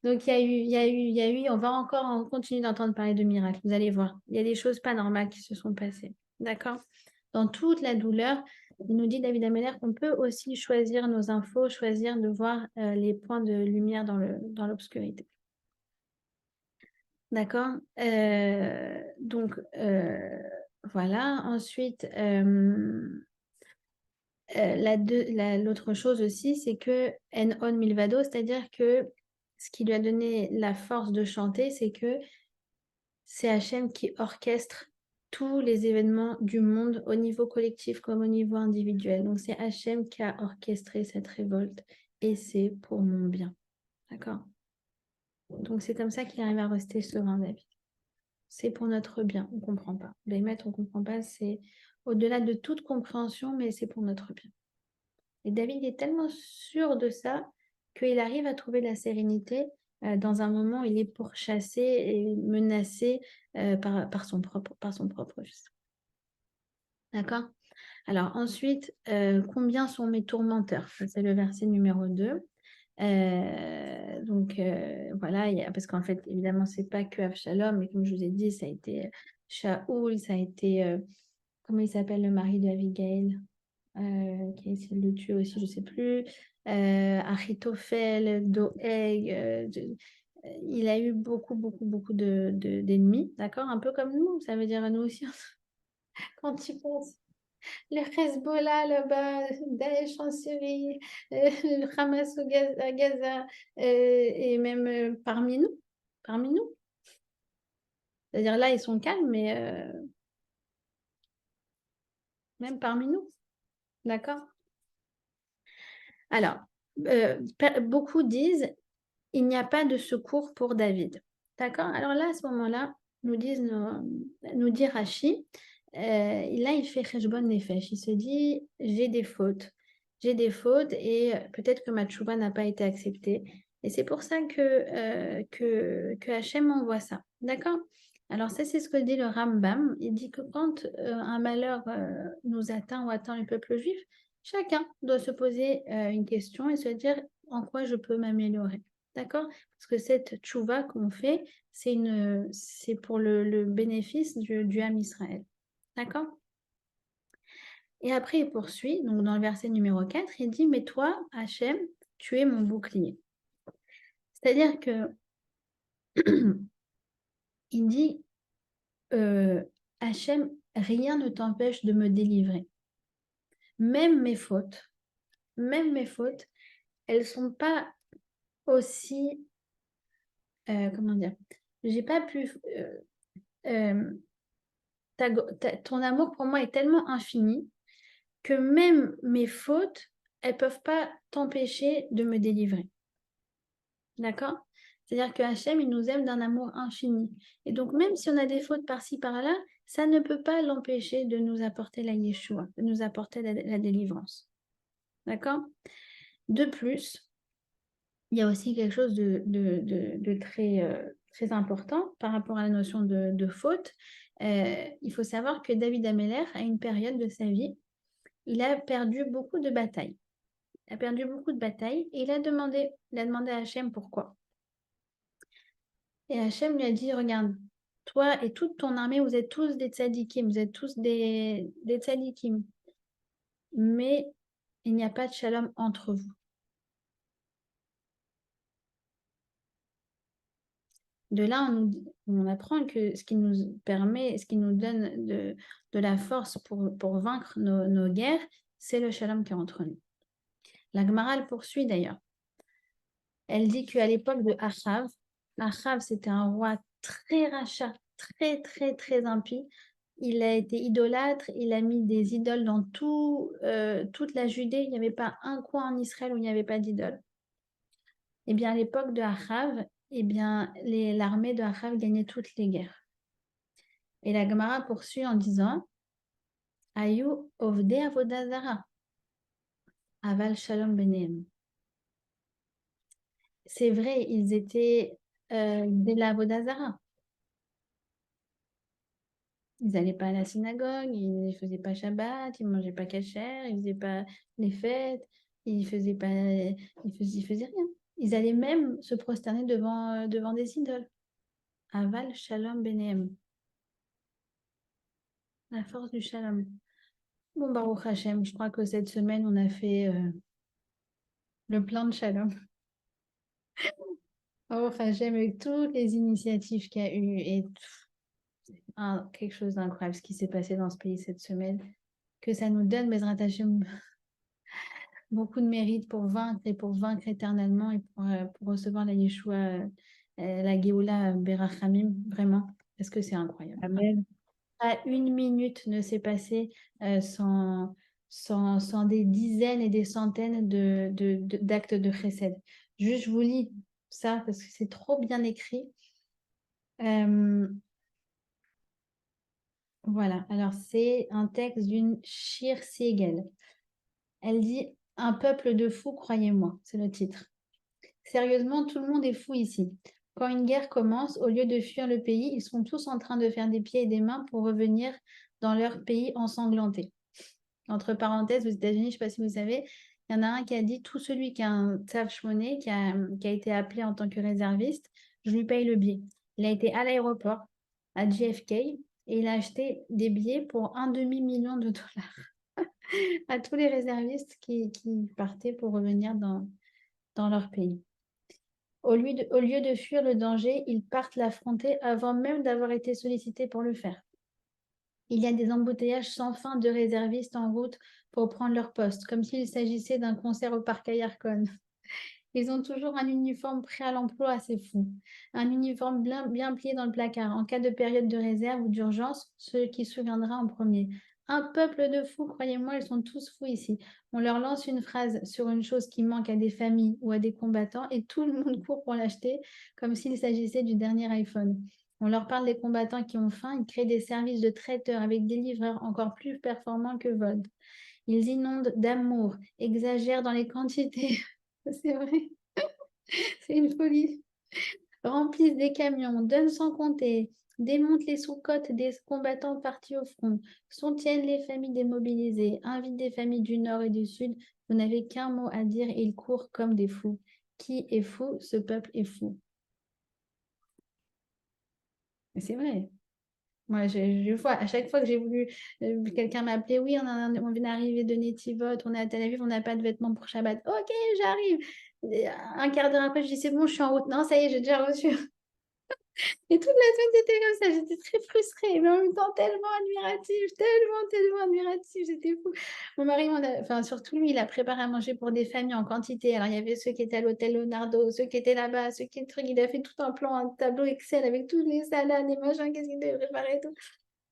Donc, il y a eu, on va encore continuer d'entendre parler de miracles. Vous allez voir. Il y a des choses pas normales qui se sont passées. D'accord? Dans toute la douleur, il nous dit, David Ameller, qu'on peut aussi choisir nos infos, choisir de voir les points de lumière dans l'obscurité. D'accord. Donc, voilà. Ensuite, l'autre chose aussi, c'est que En On Milvado, c'est-à-dire que ce qui lui a donné la force de chanter, c'est que c'est Hachem qui orchestre tous les événements du monde au niveau collectif comme au niveau individuel. Donc, c'est Hachem qui a orchestré cette révolte et c'est pour mon bien. D'accord. Donc, c'est comme ça qu'il arrive à rester serein, David. C'est pour notre bien, on ne comprend pas. Bémet, on ne comprend pas, c'est au-delà de toute compréhension, mais c'est pour notre bien. Et David est tellement sûr de ça qu'il arrive à trouver la sérénité dans un moment où il est pourchassé et menacé par son propre fils. D'accord? Alors ensuite, combien sont mes tourmenteurs? C'est le verset numéro 2. Voilà, parce qu'en fait, évidemment, c'est pas que Avshalom, mais comme je vous ai dit, ça a été Shaoul, ça a été, comment il s'appelle le mari d'Abigail, qui a essayé de le tuer aussi, je sais plus, Achitophel, Doeg, il a eu beaucoup, beaucoup, beaucoup d'ennemis, d'accord? Un peu comme nous, ça veut dire nous aussi, quand tu penses le Hezbollah là-bas, Daesh en Syrie, le Hamas à Gaza, et même parmi nous. Parmi nous. C'est-à-dire là, ils sont calmes, mais même parmi nous. D'accord? Alors, beaucoup disent, il n'y a pas de secours pour David. D'accord? Alors là, à ce moment-là, nous dit Rachi, là, il fait Cheshbon Nefesh. Il se dit, j'ai des fautes. J'ai des fautes et peut-être que ma tchouba n'a pas été acceptée. Et c'est pour ça que Hachem envoie ça. D'accord? Alors ça, c'est ce que dit le Rambam. Il dit que quand un malheur nous atteint ou atteint le peuple juif, chacun doit se poser une question et se dire en quoi je peux m'améliorer. D'accord? Parce que cette tchouva qu'on fait, c'est pour le bénéfice du Ham Israël. D'accord? Et après, il poursuit, donc dans le verset numéro 4, il dit, mais toi, Hachem, tu es mon bouclier. C'est-à-dire que il dit, Hachem, rien ne t'empêche de me délivrer. Même mes fautes, elles ne sont pas aussi, comment dire, j'ai pas pu, ton amour pour moi est tellement infini que même mes fautes, elles ne peuvent pas t'empêcher de me délivrer. D'accord? C'est-à-dire que Hachem, il nous aime d'un amour infini. Et donc, même si on a des fautes par-ci, par-là, ça ne peut pas l'empêcher de nous apporter la Yeshua, de nous apporter la délivrance. D'accord? De plus, il y a aussi quelque chose de très très important par rapport à la notion de faute. Il faut savoir que David Ameller, à une période de sa vie, il a perdu beaucoup de batailles. Il a perdu beaucoup de batailles et il a demandé à Hachem pourquoi. Et Hachem lui a dit, regarde, toi et toute ton armée, vous êtes tous des tzadikim, vous êtes tous des tzadikim. Mais il n'y a pas de shalom entre vous. De là, on apprend que ce qui nous permet, ce qui nous donne de la force pour vaincre nos guerres, c'est le shalom qui est entre nous. La Gemara le poursuit d'ailleurs. Elle dit qu'à l'époque de Achav, c'était un roi très rachat, très, très, très impie. Il a été idolâtre, il a mis des idoles dans toute la Judée. Il n'y avait pas un coin en Israël où il n'y avait pas d'idole. Eh bien, à l'époque de Achav, eh bien, l'armée de Achav gagnait toutes les guerres. Et la Gemara poursuit en disant Ayu ovde avodazara, aval shalom benehem. C'est vrai, ils étaient de la avodazara. Ils n'allaient pas à la synagogue, ils ne faisaient pas Shabbat, ils ne mangeaient pas kasher, ils ne faisaient pas les fêtes, ils ne faisaient pas, ils faisaient rien. Ils allaient même se prosterner devant des idoles. Aval shalom benehem. La force du shalom. Bon, Baruch Hashem, je crois que cette semaine, on a fait le plan de shalom. Baruch Hashem, avec toutes les initiatives qu'il y a eu et quelque chose d'incroyable ce qui s'est passé dans ce pays cette semaine. Que ça nous donne, Bezrat Hashem, beaucoup de mérite pour vaincre éternellement et pour recevoir la Yeshua, la Géoula Berachamim, vraiment, parce que c'est incroyable. Amen. Pas une minute ne s'est passée sans des dizaines et des centaines d'actes de chesed. Juste, je vous lis ça parce que c'est trop bien écrit. Voilà, alors c'est un texte d'une Shir Siegel. Elle dit « Un peuple de fous, croyez-moi », c'est le titre. Sérieusement, tout le monde est fou ici. Quand une guerre commence, au lieu de fuir le pays, ils sont tous en train de faire des pieds et des mains pour revenir dans leur pays ensanglanté. Entre parenthèses, aux États-Unis, je ne sais pas si vous savez, il y en a un qui a dit « Tout celui qui a un tzav shmoné, qui a été appelé en tant que réserviste, je lui paye le billet. » Il a été à l'aéroport, à JFK, et il a acheté des billets pour $1,5 million à tous les réservistes qui partaient pour revenir dans leur pays. Au lieu de fuir le danger, ils partent l'affronter avant même d'avoir été sollicités pour le faire. Il y a des embouteillages sans fin de réservistes en route pour prendre leur poste, comme s'il s'agissait d'un concert au parc Ayarkon. Ils ont toujours un uniforme prêt à l'emploi, c'est fou. Un uniforme bien plié dans le placard. En cas de période de réserve ou d'urgence, celui qui se souviendra en premier. Un peuple de fous, croyez-moi, ils sont tous fous ici. On leur lance une phrase sur une chose qui manque à des familles ou à des combattants et tout le monde court pour l'acheter, comme s'il s'agissait du dernier iPhone. On leur parle des combattants qui ont faim, ils créent des services de traiteurs avec des livreurs encore plus performants que Volt. Ils inondent d'amour, exagèrent dans les quantités. C'est vrai, c'est une folie. Remplissent des camions, donnent sans compter, démontent les sous-côtes des combattants partis au front, soutiennent les familles démobilisées, invitent des familles du Nord et du Sud. Vous n'avez qu'un mot à dire et ils courent comme des fous. Qui est fou? Ce peuple est fou. Mais c'est vrai. Moi, je vois, à chaque fois que j'ai voulu, quelqu'un m'appelait, oui, on vient d'arriver de Netivot, on est à Tel Aviv, on n'a pas de vêtements pour Shabbat. Ok, j'arrive. Et un quart d'heure après, je dis, c'est bon, je suis en route. Non, ça y est, j'ai déjà reçu. Et toute la semaine, c'était comme ça. J'étais très frustrée, mais en même temps, tellement admirative, tellement admirative. C'était fou. Mon mari, enfin, surtout lui, il a préparé à manger pour des familles en quantité. Alors, il y avait ceux qui étaient à l'hôtel Leonardo, ceux qui étaient là-bas, ceux qui étaient trucs. Il a fait tout un plan, un tableau Excel avec toutes les salades, les machins, qu'est-ce qu'il devait préparer et tout.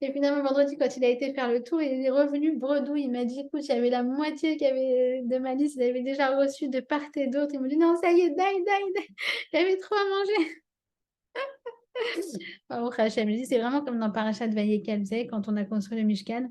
Et finalement, vendredi, quand il a été faire le tour, il est revenu bredouille. Il m'a dit, écoute, il y avait la moitié qui avait de ma liste, il avait déjà reçu de part et d'autre. Il m'a dit, non, ça y est, daï. Il y avait trop à manger. Baruch Hashem. Je dis, c'est vraiment comme dans Parashat Vayekel, vous savez, quand on a construit le Mishkan,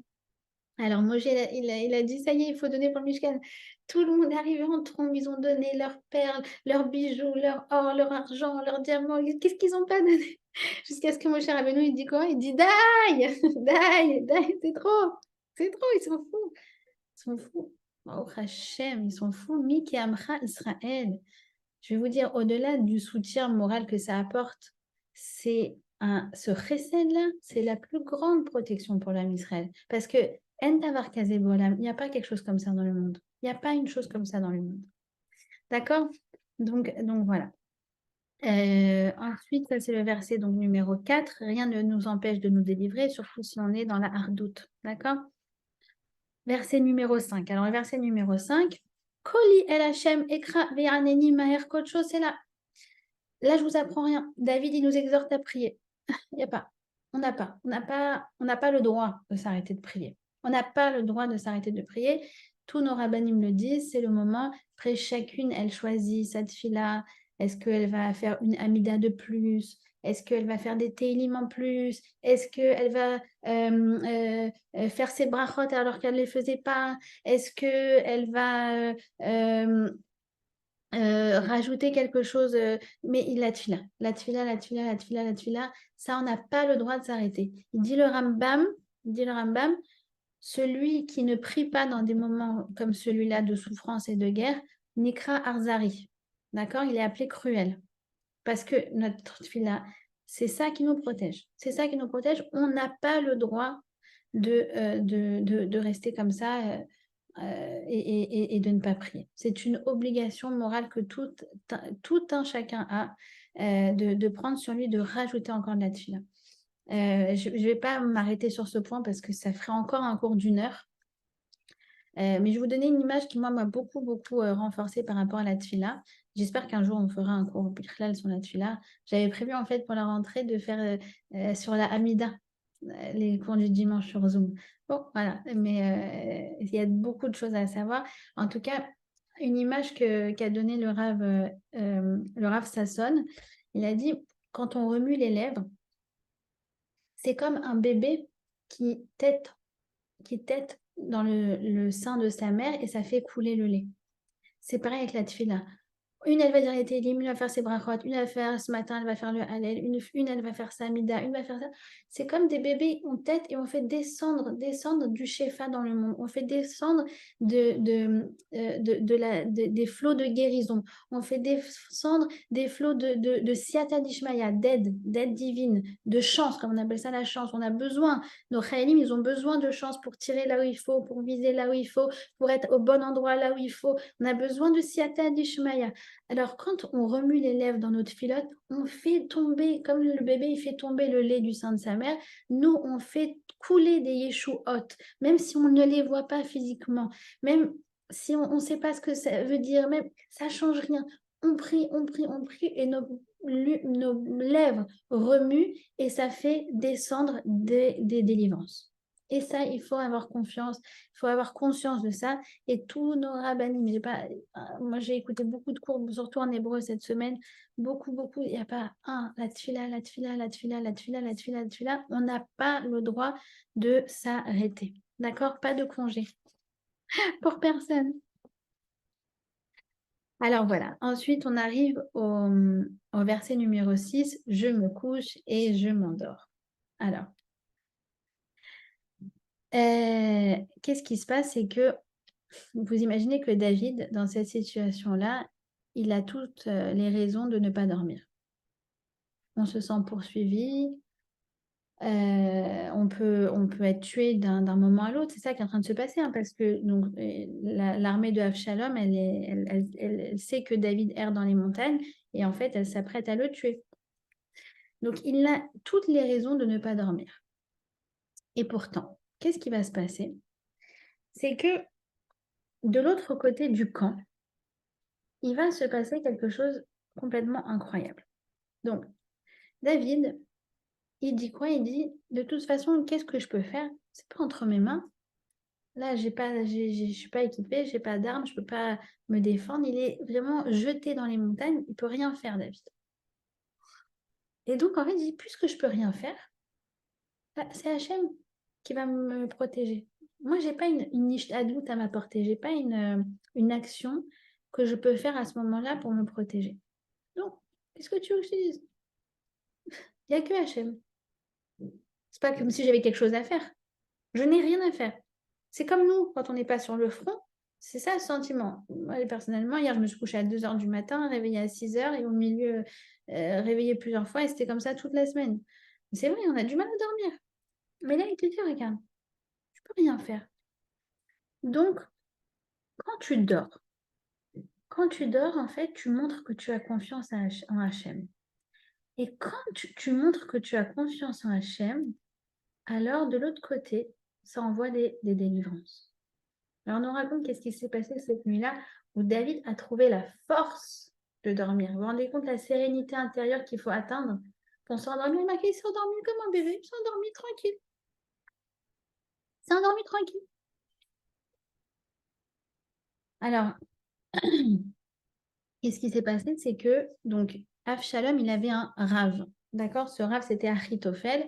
Alors, Moshe, il a dit, ça y est, il faut donner pour le Mishkan. Tout le monde est arrivé en trombe, ils ont donné leurs perles, leurs bijoux, leur or, leur argent, leurs diamants. Qu'est-ce qu'ils n'ont pas donné? Jusqu'à ce que Moshe Rabbeinu, il dit quoi? Il dit, daï, daï, daï, c'est trop. C'est trop, ils sont fous. Ils sont fous. Oh, Hachem, ils sont fous. Miki Amcha Israël. Je vais vous dire, au-delà du soutien moral que ça apporte, ce chesed-là, c'est la plus grande protection pour l'âme Israël. Parce que En davar kazé b'olam, il n'y a pas quelque chose comme ça dans le monde. Il n'y a pas une chose comme ça dans le monde. D'accord? Donc voilà. Ensuite, ça c'est le verset donc, numéro 4. Rien ne nous empêche de nous délivrer, surtout si on est dans la hardoute. D'accord? Verset numéro 5. Alors, le verset numéro 5. Koli el Hashem ekra ve'aneni maher kocho, c'est là. Là, je vous apprends rien. David, il nous exhorte à prier. Il n'y a pas. On n'a pas le droit de s'arrêter de prier. On n'a pas le droit de s'arrêter de prier. Tous nos rabbinim le disent, c'est le moment. Après, chacune, elle choisit sa tefila. Est-ce qu'elle va faire une amida de plus? Est-ce qu'elle va faire des teilim en plus? Est-ce qu'elle va faire ses brachot alors qu'elle ne les faisait pas? Est-ce qu'elle va rajouter quelque chose, mais la tefila, la tefila, la tefila, la tefila, la tefila, ça, on n'a pas le droit de s'arrêter. Il dit le Rambam, celui qui ne prie pas dans des moments comme celui-là de souffrance et de guerre, Nikra Arzari. D'accord? Il est appelé cruel. Parce que notre tefila, c'est ça qui nous protège. C'est ça qui nous protège. On n'a pas le droit de rester comme ça. Et de ne pas prier. C'est une obligation morale que tout un chacun a de prendre sur lui, de rajouter encore de la tefila. Je ne vais pas m'arrêter sur ce point parce que ça ferait encore un cours d'une heure. Mais je vais vous donner une image qui, moi, m'a beaucoup renforcée par rapport à la tefila. J'espère qu'un jour, on fera un cours Bichlal sur la tefila. J'avais prévu, en fait, pour la rentrée, de faire sur la Hamida, les cours du dimanche sur Zoom. Bon, voilà, mais il y a beaucoup de choses à savoir. En tout cas, une image qu'a donnée le Rav Sasson, il a dit, quand on remue les lèvres, c'est comme un bébé qui tète dans le sein de sa mère et ça fait couler le lait. C'est pareil avec la tefila. Une, elle va dire les télim, une va faire ses brachot, une va faire ce matin, elle va faire le halel, une elle va faire sa mida, une va faire ça. C'est comme des bébés, on tête et on fait descendre du shefa dans le monde. On fait descendre des flots de guérison. On fait descendre des flots de siata dishmaya, d'aide divine, de chance, comme on appelle ça la chance. On a besoin, nos chayalim, ils ont besoin de chance pour tirer là où il faut, pour viser là où il faut, pour être au bon endroit là où il faut. On a besoin de siata dishmaya. Alors, quand on remue les lèvres dans notre filote, on fait tomber, comme le bébé, il fait tomber le lait du sein de sa mère, nous, on fait couler des yeshouot, même si on ne les voit pas physiquement, même si on ne sait pas ce que ça veut dire, même ça ne change rien. On prie, et nos lèvres remuent et ça fait descendre des délivrances. Et ça, il faut avoir confiance, il faut avoir conscience de ça. Et tous nos rabbinim, moi j'ai écouté beaucoup de cours, surtout en hébreu cette semaine, beaucoup, il n'y a pas la tefila, la tefila, la tefila, la tefila, la tefila, la tefila. On n'a pas le droit de s'arrêter. D'accord? Pas de congé pour personne. Alors voilà, ensuite on arrive au verset numéro 6, je me couche et je m'endors. Alors, qu'est-ce qui se passe? C'est que vous imaginez que David, dans cette situation-là, il a toutes les raisons de ne pas dormir. On se sent poursuivi, on peut être tué d'un moment à l'autre. C'est ça qui est en train de se passer, hein, parce que donc, l'armée de Avshalom, elle sait que David erre dans les montagnes et en fait, elle s'apprête à le tuer. Donc, il a toutes les raisons de ne pas dormir. Et pourtant, qu'est-ce qui va se passer? C'est que de l'autre côté du camp, il va se passer quelque chose complètement incroyable. Donc, David, il dit quoi? Il dit, de toute façon, qu'est-ce que je peux faire? C'est pas entre mes mains. Là, je ne suis pas équipée, je n'ai pas d'armes, je ne peux pas me défendre. Il est vraiment jeté dans les montagnes, il ne peut rien faire, David. Et donc, en fait, il dit, puisque je ne peux rien faire, c'est Hachem qui va me protéger. Moi, je n'ai pas une niche adoute à m'apporter. Je n'ai pas une action que je peux faire à ce moment-là pour me protéger. Donc, qu'est-ce que tu veux que je te dise? Il n'y a que Hachem. C'est pas comme si j'avais quelque chose à faire. Je n'ai rien à faire. C'est comme nous, quand on n'est pas sur le front, c'est ça le sentiment. Moi, personnellement, hier, je me suis couchée à 2 h du matin, réveillée à 6 h et au milieu, réveillée plusieurs fois, et c'était comme ça toute la semaine. C'est vrai, on a du mal à dormir. Mais là, il te dit, regarde, tu peux rien faire. Donc, quand tu dors, en fait, tu montres que tu as confiance en Hachem. Et quand tu montres que tu as confiance en Hachem, alors de l'autre côté, ça envoie des délivrances. Alors, on nous raconte qu'est-ce qui s'est passé cette nuit-là où David a trouvé la force de dormir. Vous vous rendez compte de la sérénité intérieure qu'il faut atteindre pour s'endormir? Il s'est endormi comme un bébé, il s'est endormi tranquille. Il s'est endormi tranquille. Alors, qu'est-ce qui s'est passé? C'est que, donc, Avshalom, il avait un rave. D'accord? Ce rave, c'était Achitophel.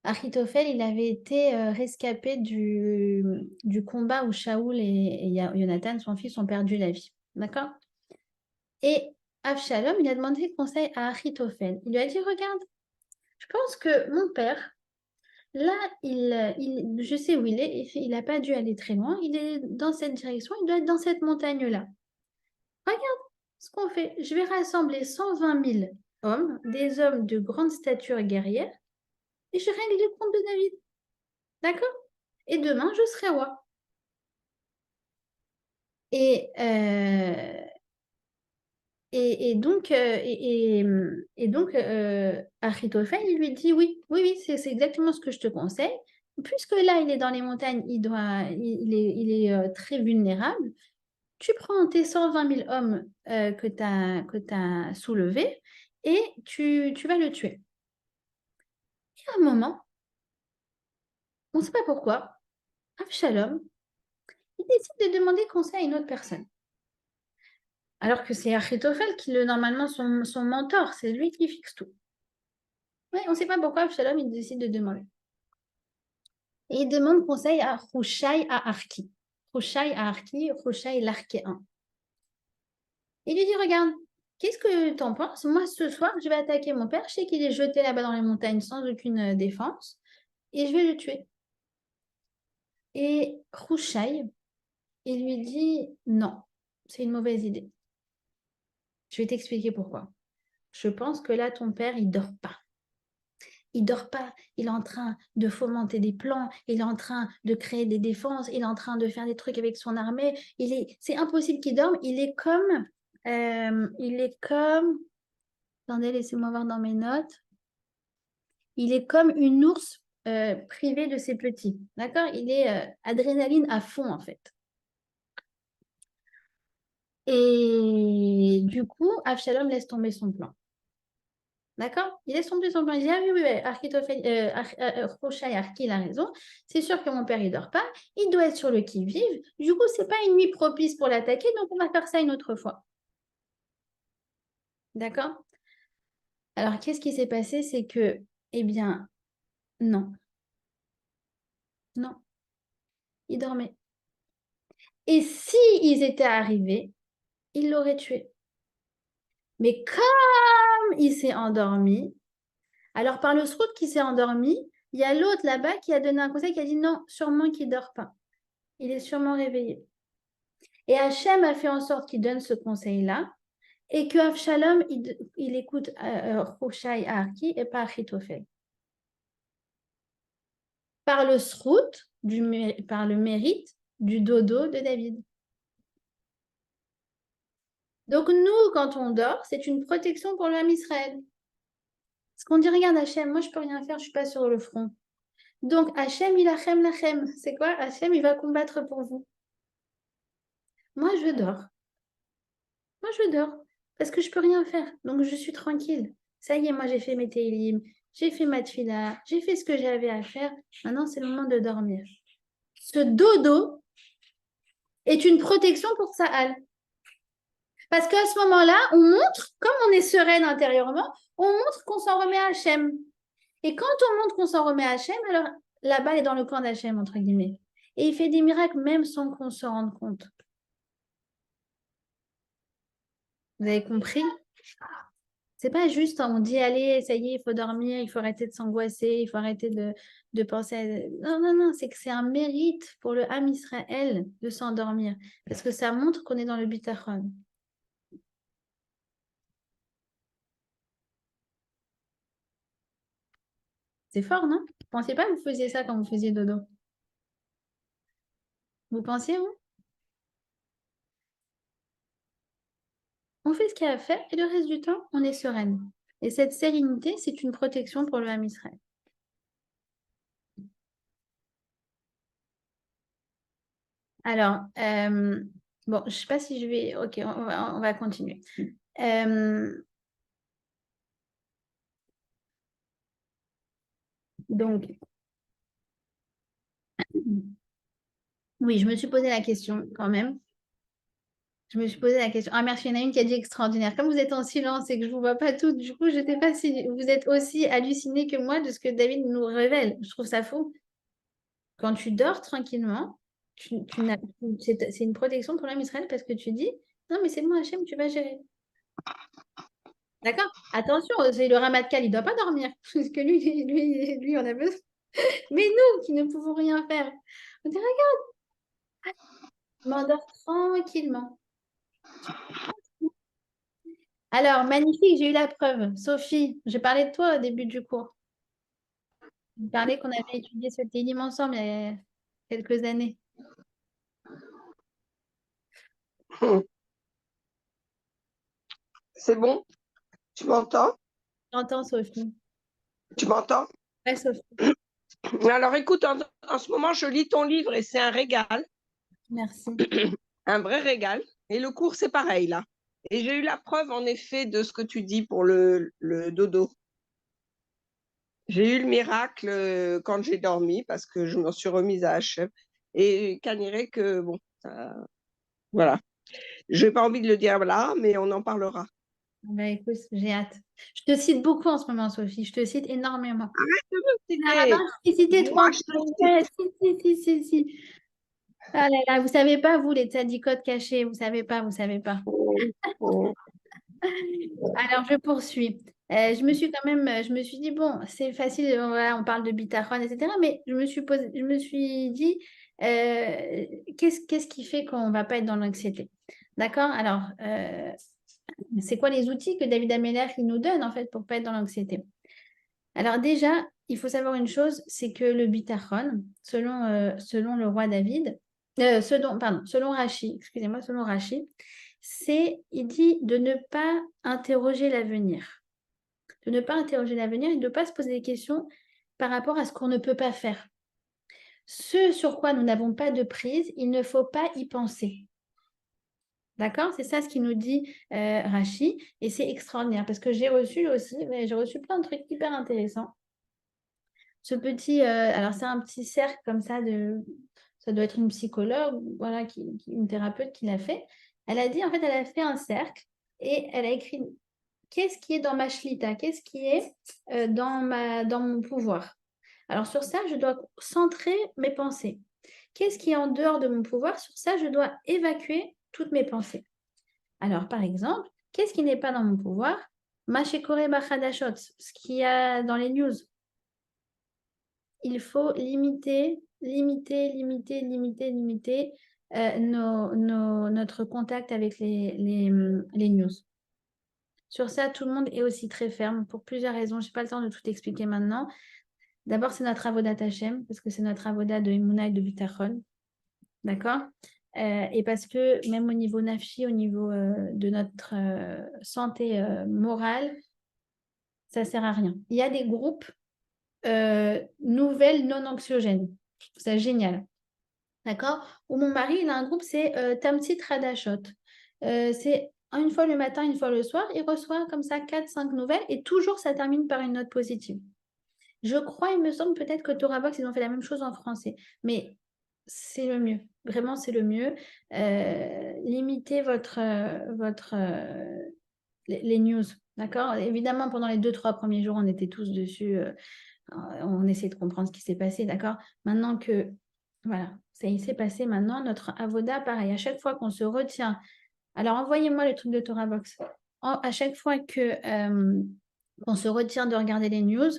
Achitophel, il avait été rescapé du combat où Shaoul et Jonathan, son fils, ont perdu la vie. D'accord? Et Avshalom, il a demandé conseil à Achitophel. Il lui a dit, regarde, je pense que mon père, là, je sais où il est, il n'a pas dû aller très loin, il est dans cette direction, il doit être dans cette montagne-là. Regarde ce qu'on fait. Je vais rassembler 120 000 hommes, des hommes de grande stature guerrière, et je règle les comptes de David. D'accord? Et demain, je serai roi. Et, Achitophel, il lui dit oui, oui, oui, c'est exactement ce que je te conseille. Puisque là, il est dans les montagnes, il est très vulnérable. Tu prends tes 120 000 hommes que tu as soulevés et tu vas le tuer. Et à un moment, on ne sait pas pourquoi, Avshalom, il décide de demander conseil à une autre personne. Alors que c'est Achitophel qui est normalement son mentor, c'est lui qui fixe tout. Mais on ne sait pas pourquoi Avshalom, il décide de demander. Et il demande conseil à Hushai à Arki. Hushai à Arki, Hushai l'Archéen. Il lui dit, regarde, qu'est-ce que tu en penses? Moi, ce soir, je vais attaquer mon père. Je sais qu'il est jeté là-bas dans les montagnes sans aucune défense. Et je vais le tuer. Et Hushai, il lui dit, non, c'est une mauvaise idée. Je vais t'expliquer pourquoi. Je pense que là, ton père, il dort pas. Il dort pas, il est en train de fomenter des plans, il est en train de créer des défenses, il est en train de faire des trucs avec son armée. C'est impossible qu'il dorme. Attendez, laissez-moi voir dans mes notes. Il est comme une ours privée de ses petits. D'accord? Il est adrénaline à fond en fait. Et du coup, Avshalom laisse tomber son plan. D'accord? Il laisse tomber son plan. Il dit, ah oui, oui, oui, Rochai Arki, il a raison. C'est sûr que mon père, il dort pas. Il doit être sur le qui-vive. Du coup, c'est pas une nuit propice pour l'attaquer, donc on va faire ça une autre fois. D'accord? Alors, qu'est-ce qui s'est passé? C'est que, eh bien, non. Non. Il dormait. Et si ils étaient arrivés, il l'aurait tué. Mais comme il s'est endormi, alors par le srout qui s'est endormi, il y a l'autre là-bas qui a donné un conseil qui a dit non, sûrement qu'il ne dort pas. Il est sûrement réveillé. Et Hachem a fait en sorte qu'il donne ce conseil-là et que Avshalom, il écoute Hushai Arki et pas Achitophel. Par le srout, par le mérite du dodo de David. Donc nous, quand on dort, c'est une protection pour l'homme Israël. Parce qu'on dit, regarde Hachem, moi je peux rien faire, je suis pas sur le front. Donc Hachem, il achem lachem. C'est quoi? Hachem, il va combattre pour vous. Moi, je dors. Moi, je dors. Parce que je peux rien faire. Donc je suis tranquille. Ça y est, moi j'ai fait mes télim, j'ai fait ma tfila, j'ai fait ce que j'avais à faire. Maintenant, c'est le moment de dormir. Ce dodo est une protection pour Saal. Parce qu'à ce moment-là, on montre, comme on est sereine intérieurement, on montre qu'on s'en remet à Hachem. Et quand on montre qu'on s'en remet à Hachem, alors la balle est dans le camp d'Hachem, entre guillemets. Et il fait des miracles même sans qu'on se rende compte. Vous avez compris? C'est pas juste, on dit, allez, ça y est, il faut dormir, il faut arrêter de s'angoisser, il faut arrêter de penser à... Non, non, non, c'est que c'est un mérite pour le Ham Israël de s'endormir. Parce que ça montre qu'on est dans le bitachon. C'est fort, non? Vous pensiez pas que vous faisiez ça quand vous faisiez dodo? Vous pensiez, vous? On fait ce qu'il y a à faire et le reste du temps, on est sereine. Et cette sérénité, c'est une protection pour le Ham Israël. Alors, bon, je ne sais pas si je vais... Ok, on va continuer. Donc, oui, je me suis posé la question quand même. Je me suis posé la question. Ah, merci, il y en a une qui a dit extraordinaire. Comme vous êtes en silence et que je ne vous vois pas toutes, du coup, je ne sais pas si vous êtes aussi halluciné que moi de ce que David nous révèle. Je trouve ça fou. Quand tu dors tranquillement, c'est une protection pour l'homme Israël parce que tu dis, non, mais c'est bon, Hachem, tu vas gérer. D'accord? Attention, c'est le Ramatkal, il ne doit pas dormir. Parce que lui, on a besoin. Mais nous, qui ne pouvons rien faire, on dit, regarde, je m'endors tranquillement. Alors, magnifique, j'ai eu la preuve. Sophie, j'ai parlé de toi au début du cours. J'ai parlé qu'on avait étudié ce télim ensemble il y a quelques années. C'est bon? Tu m'entends? J'entends, Sophie. Tu m'entends? Ouais, Sophie. Alors écoute, en ce moment, je lis ton livre et c'est un régal, Merci. un vrai régal. Et le cours, c'est pareil là. Et j'ai eu la preuve en effet de ce que tu dis pour le dodo. J'ai eu le miracle quand j'ai dormi parce que je m'en suis remise à Hachem. Et Caniré que, bon, voilà. Je n'ai pas envie de le dire là, mais on en parlera. Bah, écoute, j'ai hâte. Je te cite beaucoup en ce moment, Sophie. Je te cite énormément. Arrête de me Ah, citer. non, je t'ai cité Moi, trois je fois. te Ouais, si. Ah là là, vous savez pas, vous, les tzadikotes cachés. Vous savez pas, vous savez pas. cite. Alors, je poursuis. Je me suis dit, bon, c'est facile, voilà, on parle de bitachon, etc. Mais je me suis dit, qu'est-ce qui fait qu'on ne va pas être dans l'anxiété? D'accord? Alors, c'est quoi les outils que David Ameller il nous donne, en fait, pour ne pas être dans l'anxiété? Alors, déjà, il faut savoir une chose, c'est que le bitachon, selon le roi David, selon Rachi, excusez-moi, selon Rachi, il dit de ne pas interroger l'avenir. De ne pas interroger l'avenir et de ne pas se poser des questions par rapport à ce qu'on ne peut pas faire. Ce sur quoi nous n'avons pas de prise, il ne faut pas y penser. D'accord? C'est ça ce qu'il nous dit Rachi. Et c'est extraordinaire parce que j'ai reçu aussi, j'ai reçu plein de trucs hyper intéressants. Ce petit, alors c'est un petit cercle comme ça ça doit être une psychologue, voilà, une thérapeute qui l'a fait. Elle a dit, en fait, elle a fait un cercle et elle a écrit qu'est-ce qui est dans ma shlita, qu'est-ce qui est dans mon pouvoir. Alors sur ça, je dois centrer mes pensées. Qu'est-ce qui est en dehors de mon pouvoir? Sur ça, je dois évacuer toutes mes pensées. Alors par exemple, qu'est-ce qui n'est pas dans mon pouvoir? Mashekore Bachadashot, ce qu'il y a dans les news. Il faut limiter notre contact avec les news. Sur ça, tout le monde est aussi très ferme pour plusieurs raisons. Je n'ai pas le temps de tout expliquer maintenant. D'abord, c'est notre avodat Hashem, parce que c'est notre avodat de Emouna et de Bitachon. D'accord? Et parce que même au niveau nafshi, au niveau de notre santé morale, ça ne sert à rien. Il y a des groupes nouvelles non anxiogènes. Je trouve ça génial. D'accord? Où mon mari, il a un groupe, c'est Tamsit Radashot. C'est une fois le matin, une fois le soir, il reçoit comme ça 4-5 nouvelles et toujours ça termine par une note positive. Je crois, il me semble peut-être que Torah Box, ils ont fait la même chose en français, mais c'est le mieux. Vraiment, c'est le mieux. Limitez les news. D'accord? Évidemment, pendant les 2-3 premiers jours, on était tous dessus. On essayait de comprendre ce qui s'est passé. D'accord? Maintenant que, voilà, il s'est passé maintenant, notre avoda, pareil, à chaque fois qu'on se retient. Alors, envoyez-moi le truc de Torah Box. À chaque fois qu'on se retient de regarder les news,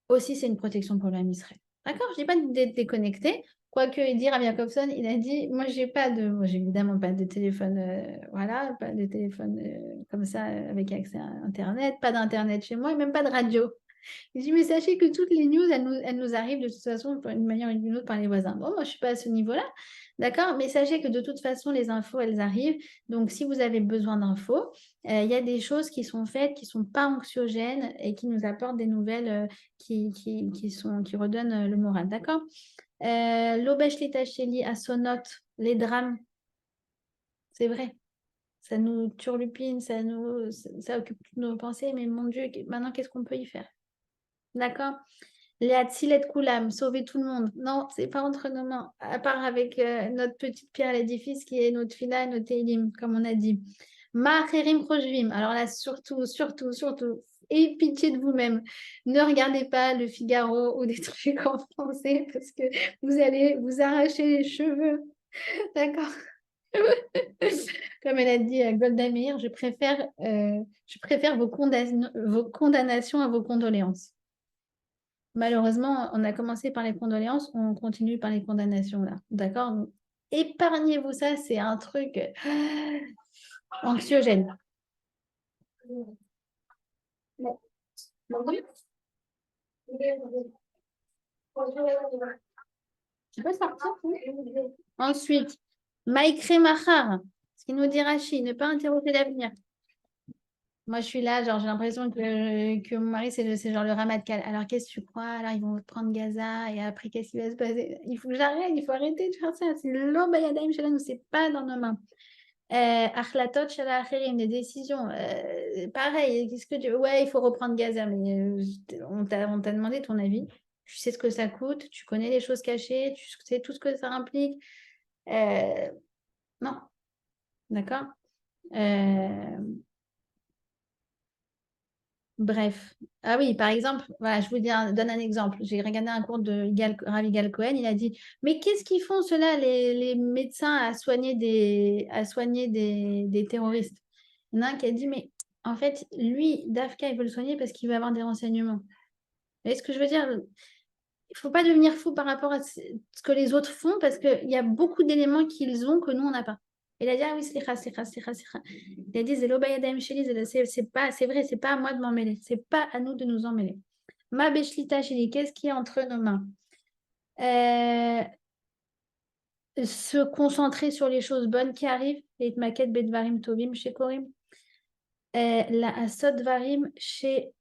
aussi, c'est une protection pour l'âme Israël. D'accord? Je ne dis pas d'être déconnecté. Quoique, dire à Jacobson, il a dit, moi, j'ai évidemment pas de téléphone, voilà, pas de téléphone comme ça, avec accès à Internet, pas d'Internet chez moi, et même pas de radio. Il dit, mais sachez que toutes les news, elles nous arrivent de toute façon, d'une manière ou d'une autre, par les voisins. Bon, moi, je ne suis pas à ce niveau-là, d'accord? Mais sachez que de toute façon, les infos, elles arrivent. Donc, si vous avez besoin d'infos, il y a des choses qui sont faites, qui ne sont pas anxiogènes et qui nous apportent des nouvelles qui redonnent le moral, d'accord? L'Obesh Litacheli à Sonote, les drames, c'est vrai. Ça nous turlupine, ça occupe toutes nos pensées, mais mon Dieu, maintenant, qu'est-ce qu'on peut y faire? D'accord? Les Hatzilet Koulam, sauver tout le monde. Non, c'est pas entre nos mains, à part avec notre petite pierre à l'édifice qui est notre fila et notre télim, comme on a dit. Ma'acherim Chojvim. Alors là, surtout, ayez pitié de vous-même. Ne regardez pas le Figaro ou des trucs en français parce que vous allez vous arracher les cheveux. D'accord? Comme elle a dit à Golda Meir, je préfère vos condamnations à vos condoléances. Malheureusement, on a commencé par les condoléances, on continue par les condamnations là. D'accord? Donc, épargnez-vous ça, c'est un truc anxiogène. Tu peux sortir? Ensuite, Maïkré Machar, ce qui nous dit Rachi, ne pas interroger l'avenir. Moi, je suis là, genre, j'ai l'impression que mon mari, c'est genre le Ramatkal. Alors, qu'est-ce que tu crois? Alors, ils vont prendre Gaza et après, qu'est-ce qui va se passer? Il faut que j'arrête, il faut arrêter de faire ça. C'est l'Obayadaim Shalom, c'est pas dans nos mains. Achlatot Shalacherim, des décisions. Pareil, qu'est-ce que tu... Ouais, il faut reprendre Gaza, mais on t'a demandé ton avis. Tu sais ce que ça coûte, tu connais les choses cachées, tu sais tout ce que ça implique. Non, d'accord? Bref. Ah oui, par exemple, voilà, je vous donne un exemple. J'ai regardé un cours de Ravi Gal Cohen, il a dit, mais qu'est-ce qu'ils font ceux-là, les médecins, à soigner des terroristes? Il y en a un qui a dit, mais en fait, lui, Dafka, il veut le soigner parce qu'il veut avoir des renseignements. Vous voyez ce que je veux dire? Il ne faut pas devenir fou par rapport à ce que les autres font parce qu'il y a beaucoup d'éléments qu'ils ont que nous, on n'a pas. Il a dit, ah oui, slicha. Il a dit, c'est vrai, c'est pas à moi de m'en mêler. C'est pas à nous de nous en mêler. Ma beshlita chérie, qu'est-ce qui est entre nos mains? Se concentrer sur les choses bonnes qui arrivent. Et maquette bedvarim tovim chez Korim. La asod varim chez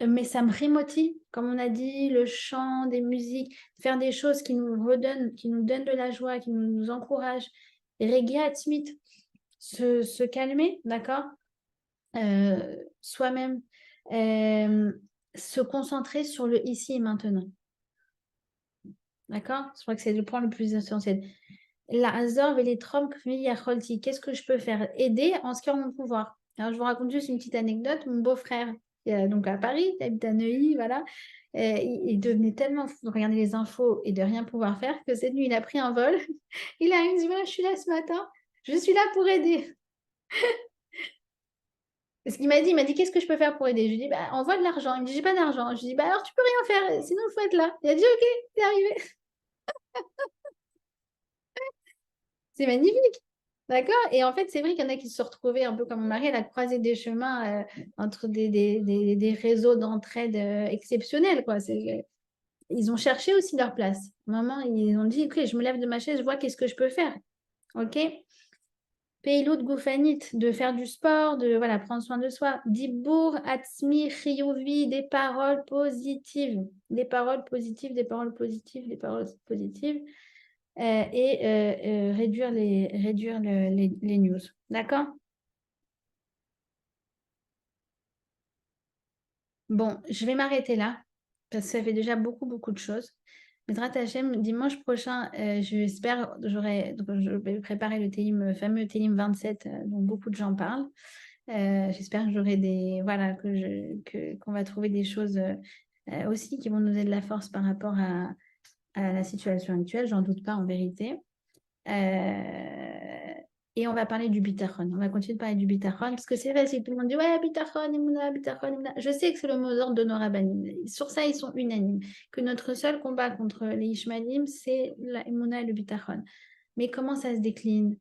Mesamrimoti, comme on a dit, le chant, des musiques, faire des choses qui nous redonnent, qui nous donnent de la joie, qui nous encouragent. Regia Smith, se calmer, d'accord? Soi-même, se concentrer sur le ici et maintenant. D'accord? Je crois que c'est le point le plus essentiel. La Azor et les Trump, qu'est-ce que je peux faire? Aider en ce qui est en mon pouvoir. Alors, je vous raconte juste une petite anecdote. Mon beau-frère, donc à Paris, il habite à Neuilly, voilà. Il devenait tellement fou de regarder les infos et de rien pouvoir faire que cette nuit, il a pris un vol. Il a dit, voilà, je suis là ce matin, je suis là pour aider. Parce qu'il m'a dit, qu'est-ce que je peux faire pour aider? Je lui ai dit, bah, envoie de l'argent. Il me dit, j'ai pas d'argent. Je lui ai dit, bah, alors tu peux rien faire, sinon il faut être là. Il a dit, ok, c'est arrivé. C'est magnifique. D'accord? Et en fait, c'est vrai qu'il y en a qui se sont retrouvés un peu comme mon mari à la croisée des chemins entre des réseaux d'entraide exceptionnels, quoi. Ils ont cherché aussi leur place. Maman, ils ont dit, ok, je me lève de ma chaise, je vois qu'est-ce que je peux faire. Ok? Peilout Goufanit, de faire du sport, de voilà, prendre soin de soi. Dibour, Atzmi, Chiyuvi, des paroles positives. Des paroles positives, des paroles positives, des paroles positives. Et réduire les news. D'accord? Bon, je vais m'arrêter là, parce que ça fait déjà beaucoup de choses. Mesrat Hachem, dimanche prochain, j'espère, je vais préparer le fameux Télim 27 dont beaucoup de gens parlent. J'espère que j'aurai voilà, qu'on va trouver des choses aussi qui vont nous donner de la force par rapport à la situation actuelle, j'en doute pas en vérité. Et on va parler du bitachon. On va continuer de parler du bitachon parce que c'est facile. Tout le monde dit ouais, bitachon, imuna, bitachon, imuna. Je sais que c'est le mot d'ordre de nos rabbinim. Sur ça, ils sont unanimes. Que notre seul combat contre les Ishmaelim, c'est la imuna et le bitachon. Mais comment ça se décline?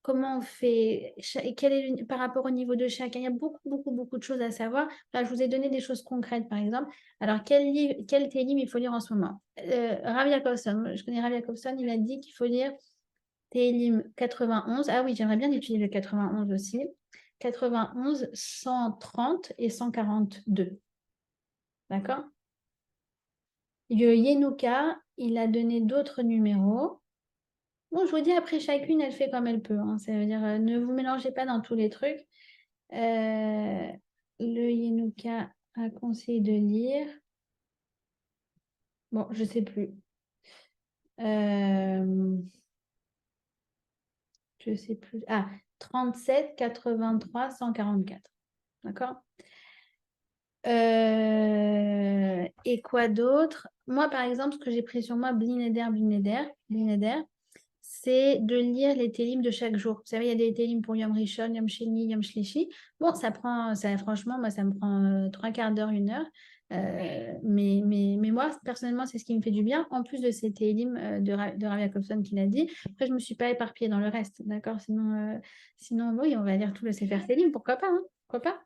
Comment on fait? Quel est par rapport au niveau de chacun? Il y a beaucoup, beaucoup, beaucoup de choses à savoir. Là, je vous ai donné des choses concrètes, par exemple. Alors, quel télim il faut lire en ce moment? Rav Jacobson, je connais Rav Jacobson, il a dit qu'il faut lire Télim 91. Ah oui, j'aimerais bien étudier le 91 aussi. 91, 130 et 142. D'accord? Le Yenuka, il a donné d'autres numéros. Bon, je vous dis, après, chacune, elle fait comme elle peut, hein. Ça veut dire, ne vous mélangez pas dans tous les trucs. Le Yenuka a conseillé de lire. Bon, je ne sais plus. Je ne sais plus. Ah, 37, 83, 144. D'accord? Et quoi d'autre? Moi, par exemple, ce que j'ai pris sur moi, Blinéder, c'est de lire les télims de chaque jour. Vous savez, il y a des télims pour Yom Rishon, Yom Sheni, Yom Shlishi. Bon, franchement, moi, ça me prend 3/4 d'heure, 1 heure. Mais moi, personnellement, c'est ce qui me fait du bien, en plus de ces télims de Rav Jacobson qu'il a dit. Après, je ne me suis pas éparpillée dans le reste, d'accord? Sinon, oui, on va lire tout le Sefer Télim, pourquoi pas, hein? Pourquoi pas?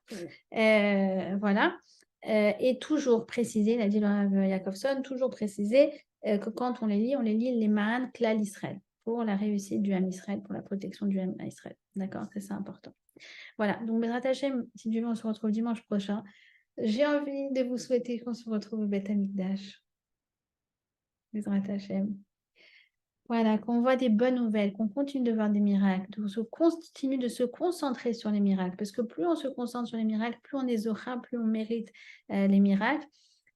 Voilà. Et toujours préciser, il a dit le Rav Jacobson, toujours préciser que quand on les lit les Ma'an Klal Israël pour la réussite du Ham Israël, pour la protection du Ham Israël. D'accord? C'est important. Voilà. Donc, Bezrat Hashem, si Dieu veut, on se retrouve dimanche prochain. J'ai envie de vous souhaiter qu'on se retrouve au Beth Amikdash. Bezrat Hashem. Voilà, qu'on voit des bonnes nouvelles, qu'on continue de voir des miracles, continue de se concentrer sur les miracles. Parce que plus on se concentre sur les miracles, plus on les aura, plus on mérite les miracles.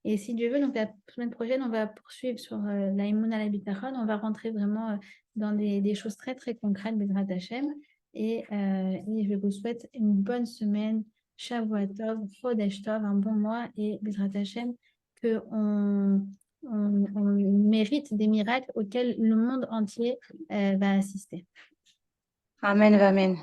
Et si Dieu veut, donc la semaine prochaine, on va poursuivre sur la Imuna la Bitachon. On va rentrer vraiment dans des choses très, très concrètes, Bezrat Hashem. Et je vous souhaite une bonne semaine, Shavua Tov, Chodesh Tov, un bon mois et Bezrat Hashem, on mérite des miracles auxquels le monde entier va assister. Amen, amen.